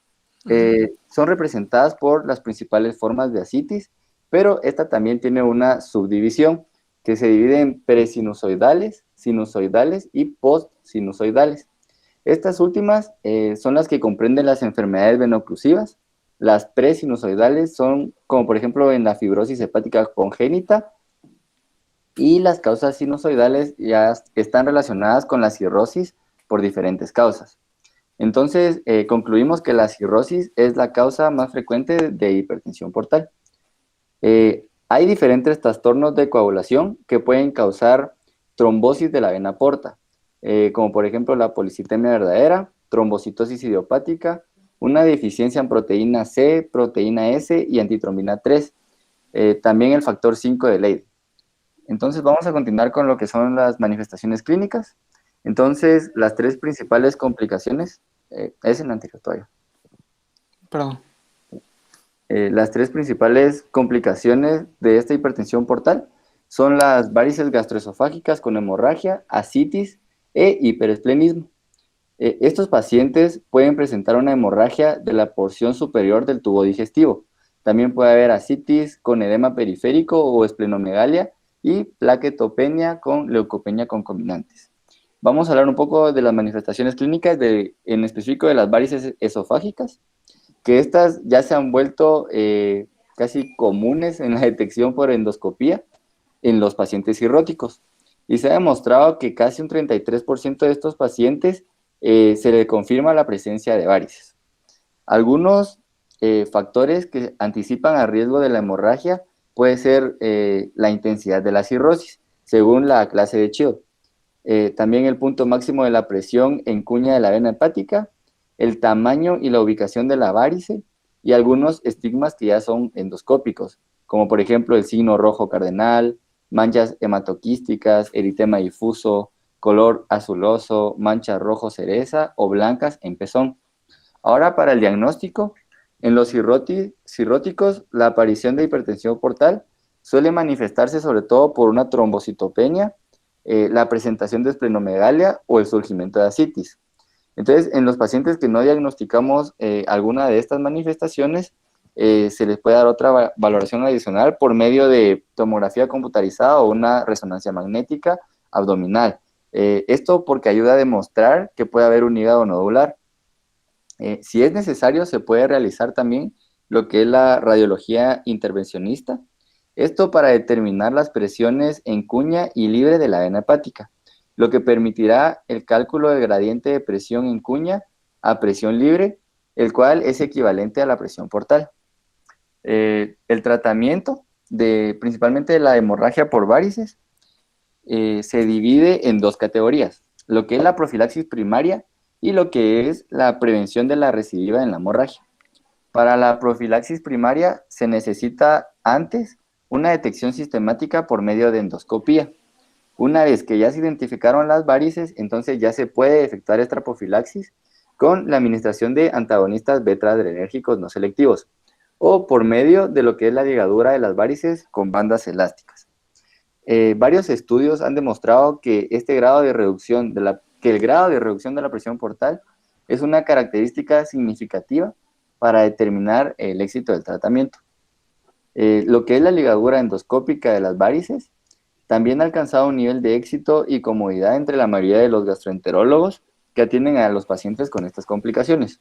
son representadas por las principales formas de ascitis, pero esta también tiene una subdivisión que se divide en presinusoidales, sinusoidales y postsinusoidales. Estas últimas son las que comprenden las enfermedades venoclusivas. Las presinusoidales son como por ejemplo en la fibrosis hepática congénita, y las causas sinusoidales ya están relacionadas con la cirrosis por diferentes causas. Entonces, concluimos que la cirrosis es la causa más frecuente de hipertensión portal. Hay diferentes trastornos de coagulación que pueden causar trombosis de la vena porta, como por ejemplo la policitemia verdadera, trombocitosis idiopática, una deficiencia en proteína C, proteína S y antitrombina 3, también el factor 5 de Leydig. Entonces vamos a continuar con lo que son las manifestaciones clínicas. Entonces, las tres principales complicaciones, es en la anterior todavía. Perdón. Las tres principales complicaciones de esta hipertensión portal son las varices gastroesofágicas con hemorragia, ascitis e hiperesplenismo. Estos pacientes pueden presentar una hemorragia de la porción superior del tubo digestivo. También puede haber ascitis con edema periférico o esplenomegalia y plaquetopenia con leucopenia concomitantes. Vamos a hablar un poco de las manifestaciones clínicas, en específico de las varices esofágicas, que estas ya se han vuelto casi comunes en la detección por endoscopía en los pacientes cirróticos. Y se ha demostrado que casi un 33% de estos pacientes se le confirma la presencia de varices. Algunos factores que anticipan el riesgo de la hemorragia puede ser la intensidad de la cirrosis, según la clase de Child. También el punto máximo de la presión en cuña de la vena hepática, el tamaño y la ubicación de la varice y algunos estigmas que ya son endoscópicos, como por ejemplo el signo rojo cardenal, manchas hematoquísticas, eritema difuso, color azuloso, manchas rojo cereza o blancas en pezón. Ahora, para el diagnóstico, en los cirróticos, la aparición de hipertensión portal suele manifestarse sobre todo por una trombocitopenia, la presentación de esplenomegalia o el surgimiento de ascitis. Entonces, en los pacientes que no diagnosticamos alguna de estas manifestaciones, se les puede dar otra valoración adicional por medio de tomografía computarizada o una resonancia magnética abdominal. Esto porque ayuda a demostrar que puede haber un hígado nodular. Si es necesario, se puede realizar también lo que es la radiología intervencionista. Esto para determinar las presiones en cuña y libre de la vena hepática, lo que permitirá el cálculo del gradiente de presión en cuña a presión libre, el cual es equivalente a la presión portal. El tratamiento principalmente de la hemorragia por varices se divide en dos categorías, lo que es la profilaxis primaria y lo que es la prevención de la recidiva en la hemorragia. Para la profilaxis primaria se necesita antes una detección sistemática por medio de endoscopía. Una vez que ya se identificaron las varices, entonces ya se puede efectuar esta profilaxis con la administración de antagonistas beta-adrenérgicos no selectivos o por medio de lo que es la ligadura de las varices con bandas elásticas. Varios estudios han demostrado que el grado de reducción de la presión portal es una característica significativa para determinar el éxito del tratamiento. Lo que es la ligadura endoscópica de las varices también ha alcanzado un nivel de éxito y comodidad entre la mayoría de los gastroenterólogos que atienden a los pacientes con estas complicaciones.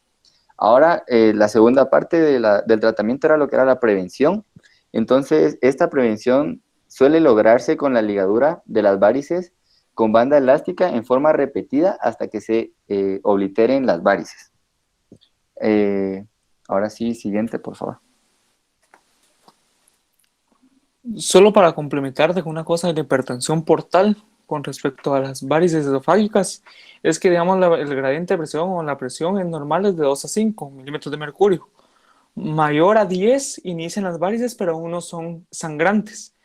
Ahora, la segunda parte del tratamiento era lo que era la prevención. Entonces, esta prevención suele lograrse con la ligadura de las varices con banda elástica en forma repetida hasta que se obliteren las varices. Ahora sí, siguiente, por favor. Solo para complementarte con una cosa de la hipertensión portal con respecto a las varices esofágicas, es que digamos el gradiente de presión o la presión es normal es de 2 a 5 milímetros de mercurio. Mayor a 10 inician las varices, pero aún no son sangrantes,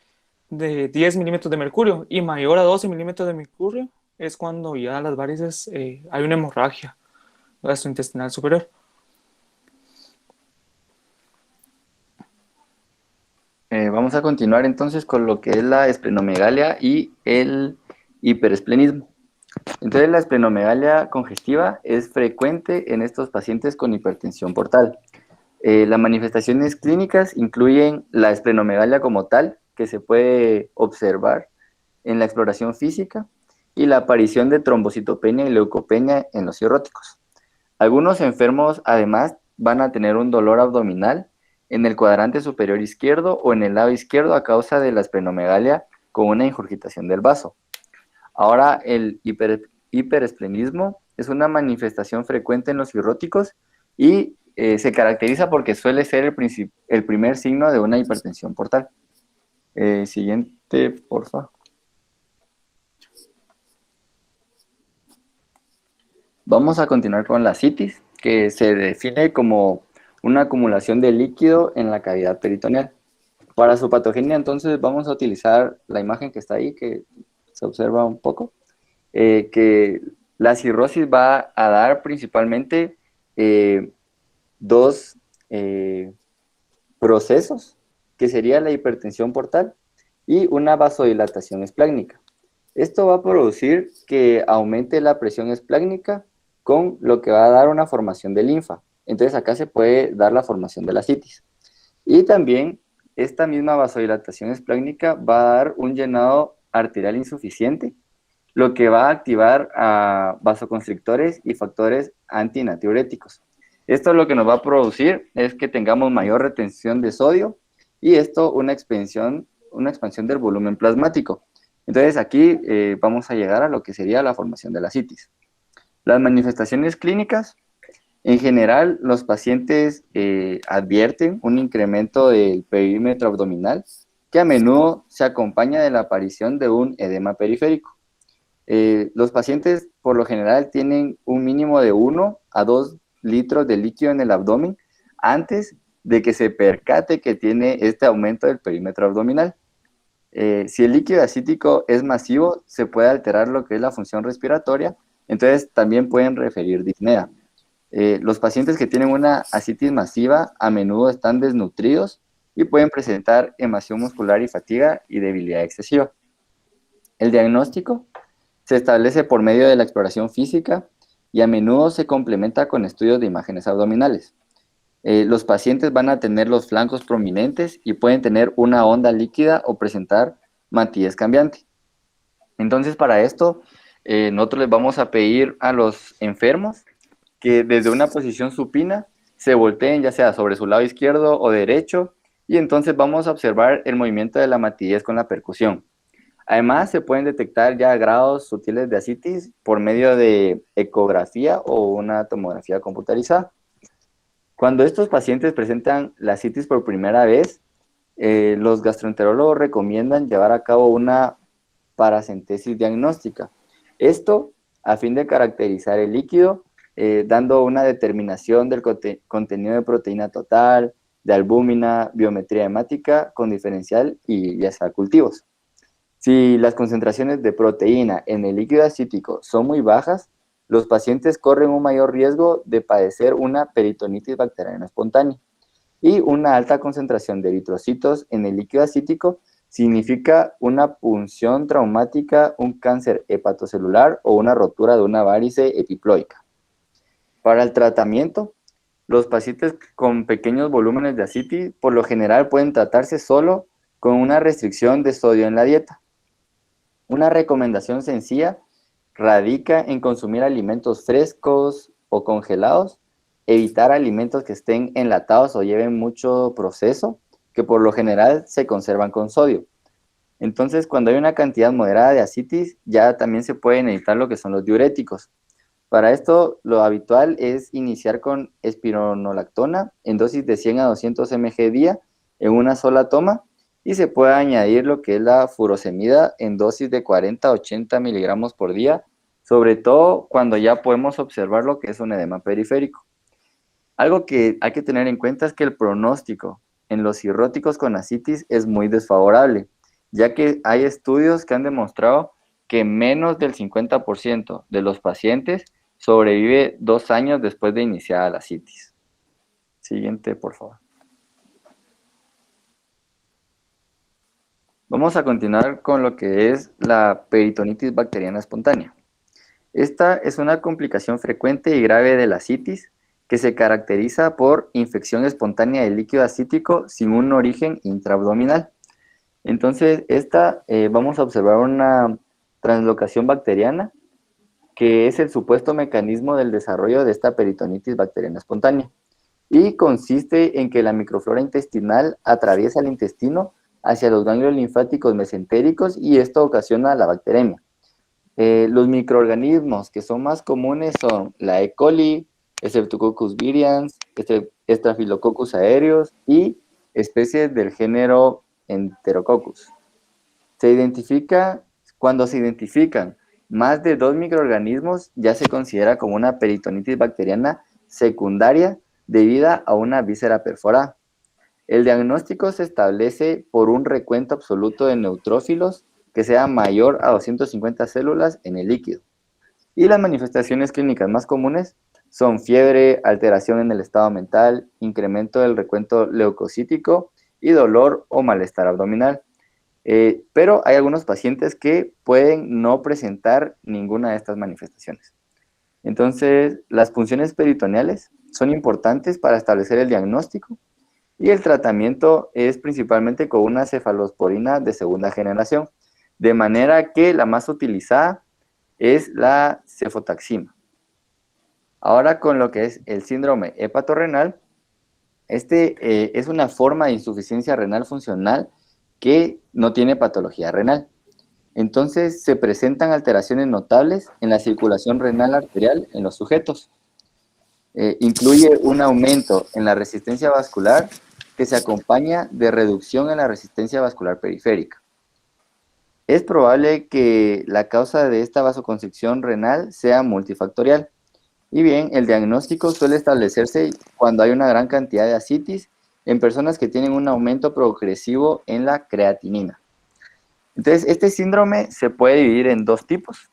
de 10 milímetros de mercurio, y mayor a 12 milímetros de mercurio es cuando ya las varices hay una hemorragia gastrointestinal superior. Vamos a continuar entonces con lo que es la esplenomegalia y el hiperesplenismo. Entonces, la esplenomegalia congestiva es frecuente en estos pacientes con hipertensión portal. Las manifestaciones clínicas incluyen la esplenomegalia como tal, que se puede observar en la exploración física, y la aparición de trombocitopenia y leucopenia en los cirróticos. Algunos enfermos, además, van a tener un dolor abdominal en el cuadrante superior izquierdo o en el lado izquierdo a causa de la esplenomegalia con una ingurgitación del vaso. Ahora, el hiperesplenismo es una manifestación frecuente en los cirróticos y se caracteriza porque suele ser el primer signo de una hipertensión portal. Siguiente, por favor. Vamos a continuar con la ascitis, que se define como una acumulación de líquido en la cavidad peritoneal. Para su patogenia, entonces, vamos a utilizar la imagen que está ahí, que se observa un poco, que la cirrosis va a dar principalmente dos procesos, que sería la hipertensión portal y una vasodilatación esplácnica. Esto va a producir que aumente la presión esplácnica con lo que va a dar una formación de linfa. Entonces acá se puede dar la formación de la ascitis. Y también esta misma vasodilatación esplácnica va a dar un llenado arterial insuficiente, lo que va a activar a vasoconstrictores y factores antinatriuréticos. Esto lo que nos va a producir es que tengamos mayor retención de sodio y esto una expansión del volumen plasmático. Entonces aquí vamos a llegar a lo que sería la formación de la ascitis. Las manifestaciones clínicas, en general los pacientes advierten un incremento del perímetro abdominal que a menudo se acompaña de la aparición de un edema periférico. Los pacientes por lo general tienen un mínimo de 1 a 2 litros de líquido en el abdomen antes de que se percate que tiene este aumento del perímetro abdominal. Si el líquido acítico es masivo, se puede alterar lo que es la función respiratoria, entonces también pueden referir disnea. Los pacientes que tienen una ascitis masiva a menudo están desnutridos y pueden presentar emaciación muscular y fatiga y debilidad excesiva. El diagnóstico se establece por medio de la exploración física y a menudo se complementa con estudios de imágenes abdominales. Los pacientes van a tener los flancos prominentes y pueden tener una onda líquida o presentar matidez cambiante. Entonces, para esto, nosotros les vamos a pedir a los enfermos que desde una posición supina se volteen ya sea sobre su lado izquierdo o derecho y entonces vamos a observar el movimiento de la matidez con la percusión. Además, se pueden detectar ya grados sutiles de ascitis por medio de ecografía o una tomografía computarizada. Cuando estos pacientes presentan la ascitis por primera vez, los gastroenterólogos recomiendan llevar a cabo una paracentesis diagnóstica. Esto a fin de caracterizar el líquido, dando una determinación del contenido de proteína total, de albúmina, biometría hemática con diferencial y ya sea cultivos. Si las concentraciones de proteína en el líquido acítico son muy bajas, los pacientes corren un mayor riesgo de padecer una peritonitis bacteriana espontánea. Y una alta concentración de eritrocitos en el líquido acítico significa una punción traumática, un cáncer hepatocelular o una rotura de una varice epiploica. Para el tratamiento, los pacientes con pequeños volúmenes de ascitis por lo general pueden tratarse solo con una restricción de sodio en la dieta. Una recomendación sencilla radica en consumir alimentos frescos o congelados, evitar alimentos que estén enlatados o lleven mucho proceso, que por lo general se conservan con sodio. Entonces, cuando hay una cantidad moderada de ascitis, ya también se pueden evitar lo que son los diuréticos. Para esto, lo habitual es iniciar con espironolactona en dosis de 100 a 200 mg día en una sola toma y se puede añadir lo que es la furosemida en dosis de 40 a 80 miligramos por día, sobre todo cuando ya podemos observar lo que es un edema periférico. Algo que hay que tener en cuenta es que el pronóstico en los cirróticos con ascitis es muy desfavorable, ya que hay estudios que han demostrado que menos del 50% de los pacientes sobrevive 2 años después de iniciada la ascitis. Siguiente, por favor. Vamos a continuar con lo que es la peritonitis bacteriana espontánea. Esta es una complicación frecuente y grave de la ascitis que se caracteriza por infección espontánea del líquido acítico sin un origen intraabdominal. Entonces, vamos a observar una translocación bacteriana, que es el supuesto mecanismo del desarrollo de esta peritonitis bacteriana espontánea. Y consiste en que la microflora intestinal atraviesa el intestino hacia los ganglios linfáticos mesentéricos y esto ocasiona la bacteremia. Los microorganismos que son más comunes son la E. coli, Streptococcus viridans, Staphylococcus aureus y especies del género Enterococcus. Cuando se identifican más de 2 microorganismos, ya se considera como una peritonitis bacteriana secundaria debida a una víscera perforada. El diagnóstico se establece por un recuento absoluto de neutrófilos que sea mayor a 250 células en el líquido. Y las manifestaciones clínicas más comunes son fiebre, alteración en el estado mental, incremento del recuento leucocítico y dolor o malestar abdominal. Pero hay algunos pacientes que pueden no presentar ninguna de estas manifestaciones. Entonces, las punciones peritoneales son importantes para establecer el diagnóstico y el tratamiento es principalmente con una cefalosporina de segunda generación, de manera que la más utilizada es la cefotaxima. Ahora con lo que es el síndrome hepatorrenal, es una forma de insuficiencia renal funcional que no tiene patología renal. Entonces se presentan alteraciones notables en la circulación renal arterial en los sujetos. Incluye un aumento en la resistencia vascular que se acompaña de reducción en la resistencia vascular periférica. Es probable que la causa de esta vasoconstricción renal sea multifactorial. Y bien, el diagnóstico suele establecerse cuando hay una gran cantidad de ascitis en personas que tienen un aumento progresivo en la creatinina. Entonces, este síndrome se puede dividir en dos tipos.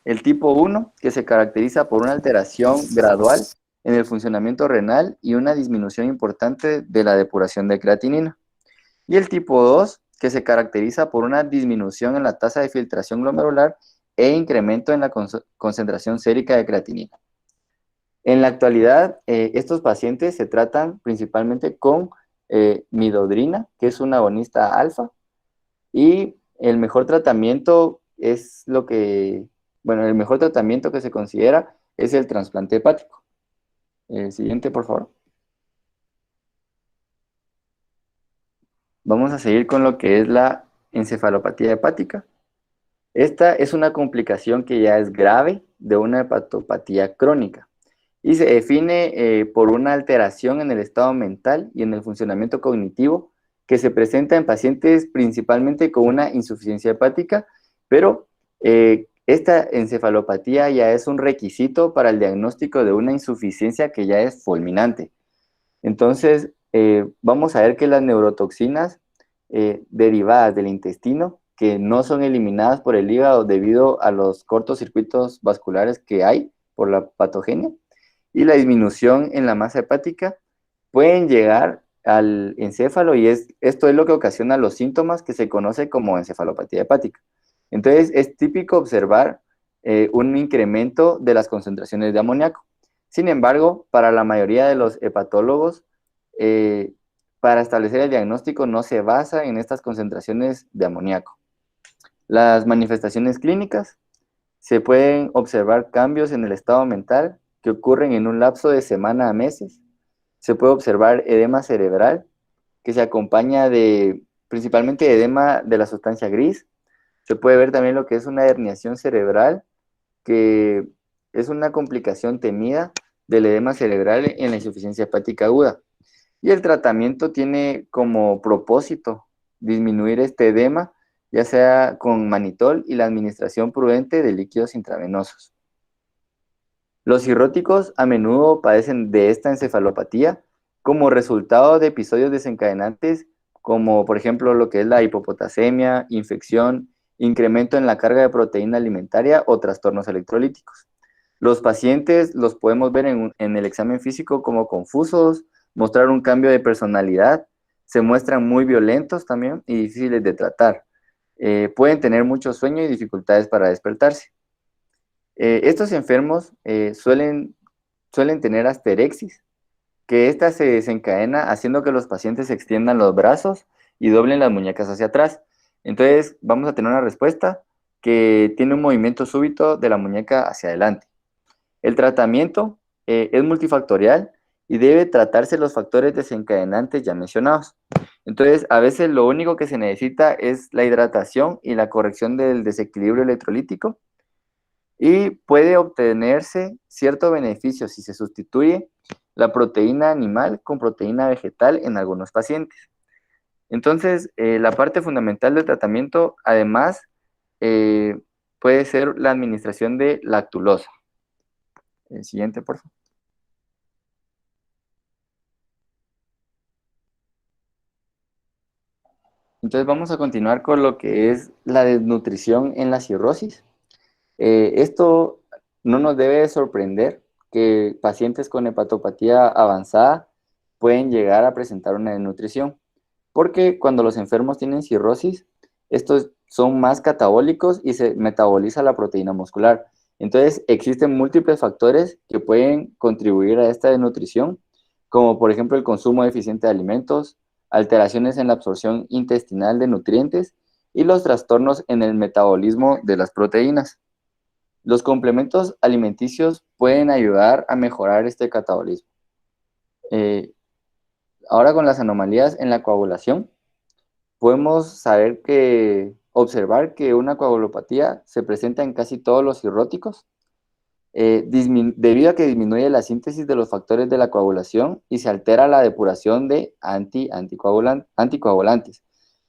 El tipo 1, que se caracteriza por una alteración gradual en el funcionamiento renal y una disminución importante de la depuración de creatinina. Y el tipo 2, que se caracteriza por una disminución en la tasa de filtración glomerular e incremento en la concentración sérica de creatinina. En la actualidad, estos pacientes se tratan principalmente con midodrina, que es un agonista alfa, y el mejor tratamiento es el mejor tratamiento que se considera es el trasplante hepático. Siguiente, por favor. Vamos a seguir con lo que es la encefalopatía hepática. Esta es una complicación que ya es grave de una hepatopatía crónica y se define por una alteración en el estado mental y en el funcionamiento cognitivo que se presenta en pacientes principalmente con una insuficiencia hepática, pero esta encefalopatía ya es un requisito para el diagnóstico de una insuficiencia que ya es fulminante. Entonces, vamos a ver que las neurotoxinas derivadas del intestino, que no son eliminadas por el hígado debido a los cortocircuitos vasculares que hay por la patogenia, y la disminución en la masa hepática, pueden llegar al encéfalo y esto es lo que ocasiona los síntomas que se conoce como encefalopatía hepática. Entonces, es típico observar un incremento de las concentraciones de amoníaco. Sin embargo, para la mayoría de los hepatólogos, para establecer el diagnóstico no se basa en estas concentraciones de amoníaco. Las manifestaciones clínicas se pueden observar cambios en el estado mental que ocurren en un lapso de semana a meses. Se puede observar edema cerebral que se acompaña de principalmente edema de la sustancia gris. Se puede ver también lo que es una herniación cerebral, que es una complicación temida del edema cerebral en la insuficiencia hepática aguda. Y el tratamiento tiene como propósito disminuir este edema, ya sea con manitol y la administración prudente de líquidos intravenosos. Los cirróticos a menudo padecen de esta encefalopatía como resultado de episodios desencadenantes, como por ejemplo lo que es la hipopotasemia, infección, incremento en la carga de proteína alimentaria o trastornos electrolíticos. Los pacientes los podemos ver en el examen físico como confusos, mostrar un cambio de personalidad, se muestran muy violentos también y difíciles de tratar. Pueden tener mucho sueño y dificultades para despertarse. Estos enfermos suelen tener asterexis, que esta se desencadena haciendo que los pacientes extiendan los brazos y doblen las muñecas hacia atrás. Entonces vamos a tener una respuesta que tiene un movimiento súbito de la muñeca hacia adelante. El tratamiento es multifactorial y debe tratarse los factores desencadenantes ya mencionados. Entonces, a veces lo único que se necesita es la hidratación y la corrección del desequilibrio electrolítico, y puede obtenerse cierto beneficio si se sustituye la proteína animal con proteína vegetal en algunos pacientes. Entonces, la parte fundamental del tratamiento, además, puede ser la administración de lactulosa. El siguiente, por favor. Entonces vamos a continuar con lo que es la desnutrición en la cirrosis. Esto no nos debe sorprender que pacientes con hepatopatía avanzada pueden llegar a presentar una desnutrición, porque cuando los enfermos tienen cirrosis, estos son más catabólicos y se metaboliza la proteína muscular. Entonces existen múltiples factores que pueden contribuir a esta desnutrición, como por ejemplo el consumo deficiente de alimentos, alteraciones en la absorción intestinal de nutrientes y los trastornos en el metabolismo de las proteínas. Los complementos alimenticios pueden ayudar a mejorar este catabolismo. Ahora con las anomalías en la coagulación, podemos observar que una coagulopatía se presenta en casi todos los cirróticos, debido a que disminuye la síntesis de los factores de la coagulación y se altera la depuración de anticoagulantes.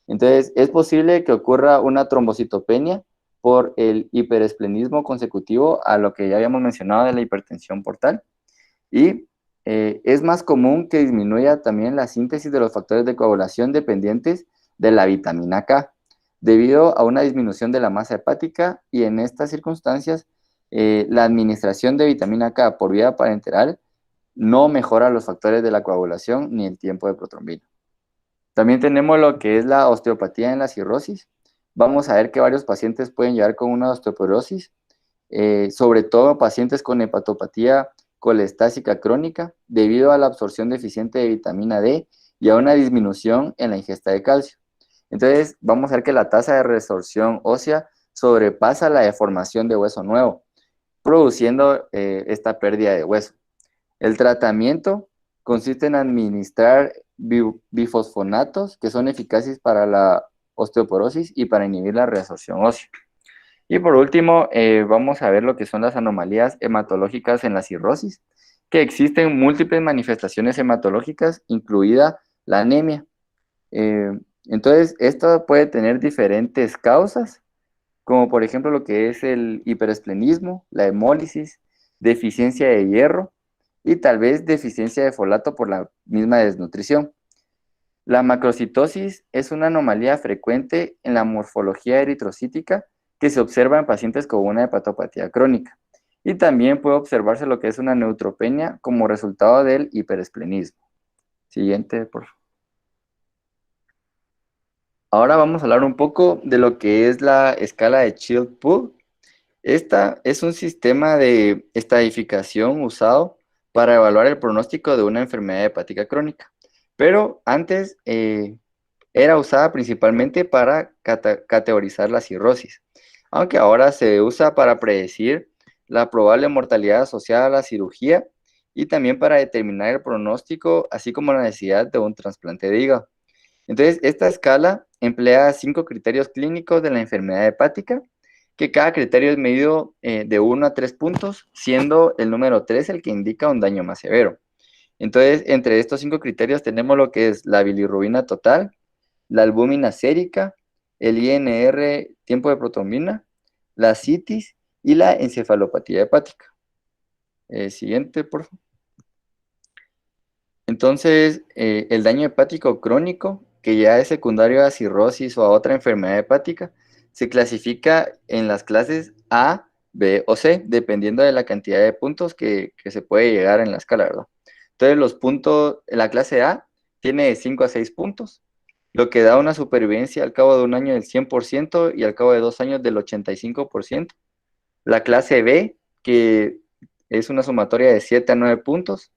Entonces, es posible que ocurra una trombocitopenia por el hiperesplenismo consecutivo a lo que ya habíamos mencionado de la hipertensión portal. Y es más común que disminuya también la síntesis de los factores de coagulación dependientes de la vitamina K, debido a una disminución de la masa hepática, y en estas circunstancias la administración de vitamina K por vía parenteral no mejora los factores de la coagulación ni el tiempo de protrombina. También tenemos lo que es la osteopatía en la cirrosis. Vamos a ver que varios pacientes pueden llegar con una osteoporosis, sobre todo pacientes con hepatopatía colestásica crónica, debido a la absorción deficiente de vitamina D y a una disminución en la ingesta de calcio. Entonces, vamos a ver que la tasa de resorción ósea sobrepasa la deformación de hueso nuevo, produciendo esta pérdida de hueso. El tratamiento consiste en administrar bifosfonatos, que son eficaces para la osteoporosis y para inhibir la resorción ósea. Y por último, vamos a ver lo que son las anomalías hematológicas en la cirrosis, que existen múltiples manifestaciones hematológicas, incluida la anemia. Entonces, esto puede tener diferentes causas, como por ejemplo lo que es el hiperesplenismo, la hemólisis, deficiencia de hierro y tal vez deficiencia de folato por la misma desnutrición. La macrocitosis es una anomalía frecuente en la morfología eritrocítica que se observa en pacientes con una hepatopatía crónica. Y también puede observarse lo que es una neutropenia como resultado del hiperesplenismo. Siguiente, por favor. Ahora vamos a hablar un poco de lo que es la escala de Child-Pugh. Esta es un sistema de estadificación usado para evaluar el pronóstico de una enfermedad hepática crónica. Pero antes era usada principalmente para categorizar la cirrosis, aunque ahora se usa para predecir la probable mortalidad asociada a la cirugía y también para determinar el pronóstico, así como la necesidad de un trasplante de hígado. Entonces, esta escala emplea 5 criterios clínicos de la enfermedad hepática, que cada criterio es medido de 1 a 3 puntos, siendo el número 3 el que indica un daño más severo. Entonces, entre estos 5 criterios tenemos lo que es la bilirrubina total, la albúmina sérica, el INR, tiempo de protrombina, la citis y la encefalopatía hepática. Siguiente, por favor. Entonces, el daño hepático crónico, que ya es secundario a cirrosis o a otra enfermedad hepática, se clasifica en las clases A, B o C, dependiendo de la cantidad de puntos que se puede llegar en la escala, ¿verdad? Entonces, los puntos, la clase A tiene de 5 a 6 puntos, lo que da una supervivencia al cabo de un año del 100% y al cabo de 2 años del 85%. La clase B, que es una sumatoria de 7 a 9 puntos,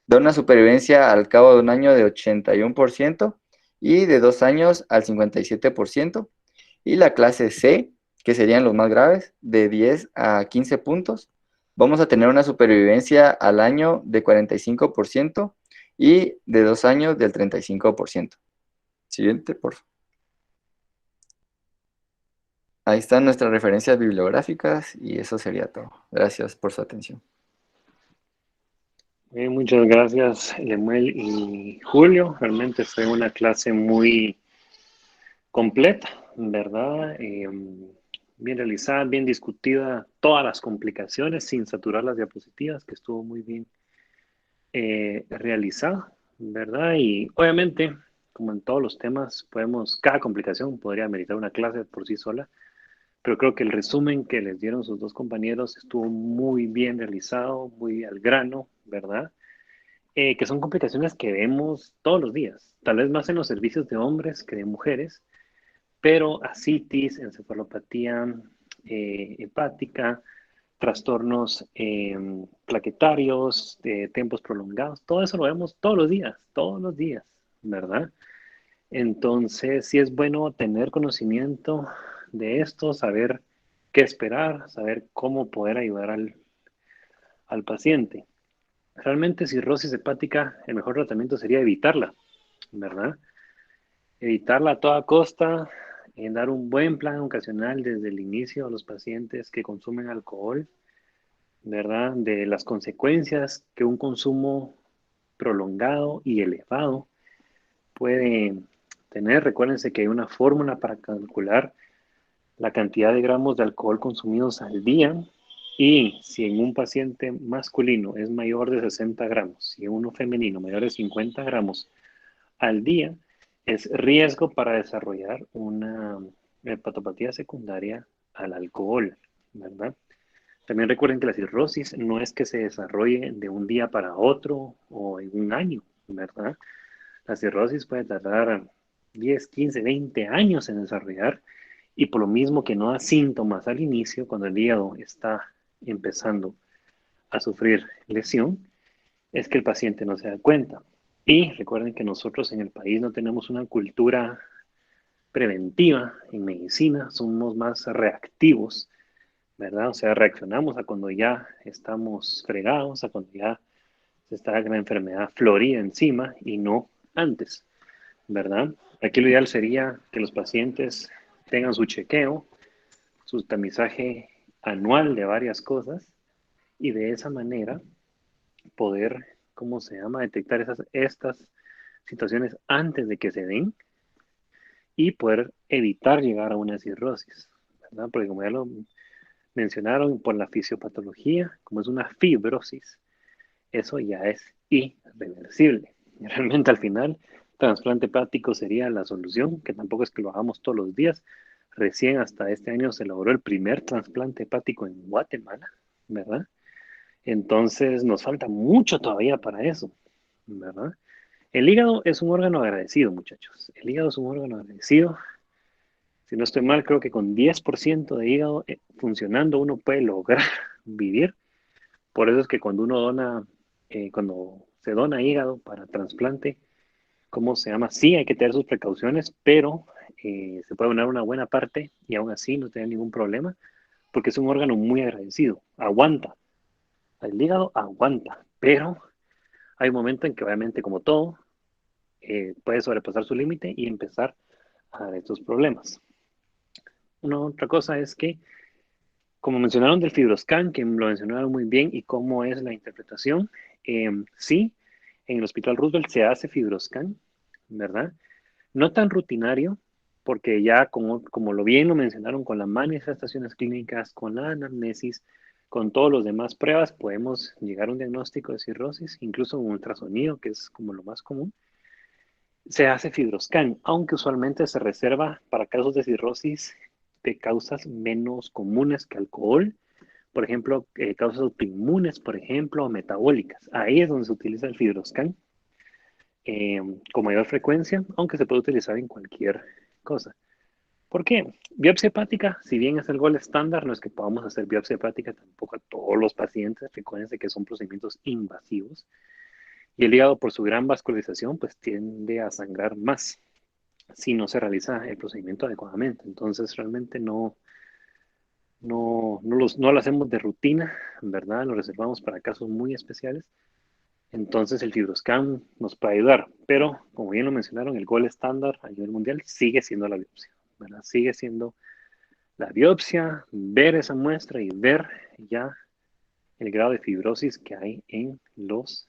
da una supervivencia al cabo de un año de 81% y de 2 años al 57%. Y la clase C, que serían los más graves, de 10 a 15 puntos, vamos a tener una supervivencia al año de 45% y de 2 años del 35%. Siguiente, por favor. Ahí están nuestras referencias bibliográficas y eso sería todo. Gracias por su atención. Muchas gracias, Lemuel y Julio. Realmente fue una clase muy completa, ¿verdad? Bien realizada, bien discutida, todas las complicaciones sin saturar las diapositivas, que estuvo muy bien realizada, ¿verdad? Y obviamente, como en todos los temas, cada complicación podría meritar una clase por sí sola, pero creo que el resumen que les dieron sus dos compañeros estuvo muy bien realizado, muy al grano, ¿verdad? Que son complicaciones que vemos todos los días, tal vez más en los servicios de hombres que de mujeres, pero ascitis, encefalopatía hepática, trastornos plaquetarios, tiempos prolongados, todo eso lo vemos todos los días, ¿verdad? Entonces, sí es bueno tener conocimiento de esto, saber qué esperar, saber cómo poder ayudar al paciente. Realmente cirrosis hepática, el mejor tratamiento sería evitarla, ¿verdad? Evitarla a toda costa, dar un buen plan ocasional desde el inicio a los pacientes que consumen alcohol, ¿verdad? De las consecuencias que un consumo prolongado y elevado puede tener. Recuérdense que hay una fórmula para calcular la cantidad de gramos de alcohol consumidos al día, y si en un paciente masculino es mayor de 60 gramos y en uno femenino mayor de 50 gramos al día, es riesgo para desarrollar una hepatopatía secundaria al alcohol, ¿verdad? También recuerden que la cirrosis no es que se desarrolle de un día para otro o en un año, ¿verdad? La cirrosis puede tardar 10, 15, 20 años en desarrollar y por lo mismo que no da síntomas al inicio, cuando el hígado está empezando a sufrir lesión, es que el paciente no se da cuenta. Y recuerden que nosotros en el país no tenemos una cultura preventiva en medicina, somos más reactivos, ¿verdad? O sea, reaccionamos a cuando ya estamos fregados, a cuando ya se está la enfermedad florida encima y no antes, ¿verdad? Aquí lo ideal sería que los pacientes tengan su chequeo, su tamizaje anual de varias cosas y de esa manera poder, ¿cómo se llama?, detectar estas situaciones antes de que se den y poder evitar llegar a una cirrosis, ¿verdad? Porque como ya lo mencionaron, por la fisiopatología, como es una fibrosis, eso ya es irreversible. Y realmente al final, trasplante hepático sería la solución, que tampoco es que lo hagamos todos los días. Recién hasta este año se logró el primer trasplante hepático en Guatemala, ¿verdad? Entonces nos falta mucho todavía para eso, ¿verdad? El hígado es un órgano agradecido, muchachos. El hígado es un órgano agradecido. Si no estoy mal, creo que con 10% de hígado funcionando uno puede lograr vivir. Por eso es que cuando uno dona, cuando se dona hígado para trasplante, ¿cómo se llama? Sí, hay que tener sus precauciones, pero se puede donar una buena parte y aún así no tener ningún problema, porque es un órgano muy agradecido. Aguanta. El hígado aguanta, pero hay un momento en que obviamente, como todo, puede sobrepasar su límite y empezar a dar estos problemas. Una otra cosa es que, como mencionaron del fibroscan, que lo mencionaron muy bien, y cómo es la interpretación, sí, en el Hospital Roosevelt se hace fibroscan, ¿verdad? No tan rutinario, porque ya como lo bien lo mencionaron, con las manifestaciones clínicas, con la anamnesis, con todos los demás pruebas, podemos llegar a un diagnóstico de cirrosis, incluso un ultrasonido, que es como lo más común. Se hace fibroscan, aunque usualmente se reserva para casos de cirrosis de causas menos comunes que alcohol, por ejemplo, causas autoinmunes, por ejemplo, o metabólicas. Ahí es donde se utiliza el fibroscan con mayor frecuencia, aunque se puede utilizar en cualquier cosa. ¿Por qué? Biopsia hepática, si bien es el gol estándar, no es que podamos hacer biopsia hepática tampoco a todos los pacientes. Recuérdense que son procedimientos invasivos. Y el hígado, por su gran vascularización, pues tiende a sangrar más si no se realiza el procedimiento adecuadamente. Entonces, realmente no lo hacemos de rutina, ¿verdad? Lo reservamos para casos muy especiales. Entonces, el fibroscan nos puede ayudar. Pero, como bien lo mencionaron, el gol estándar a nivel mundial sigue siendo la biopsia, ¿verdad? Sigue siendo la biopsia, ver esa muestra y ver ya el grado de fibrosis que hay en los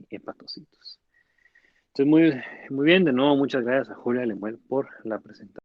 hepatocitos. Entonces, muy bien, de nuevo, muchas gracias a Julia Lemuel por la presentación.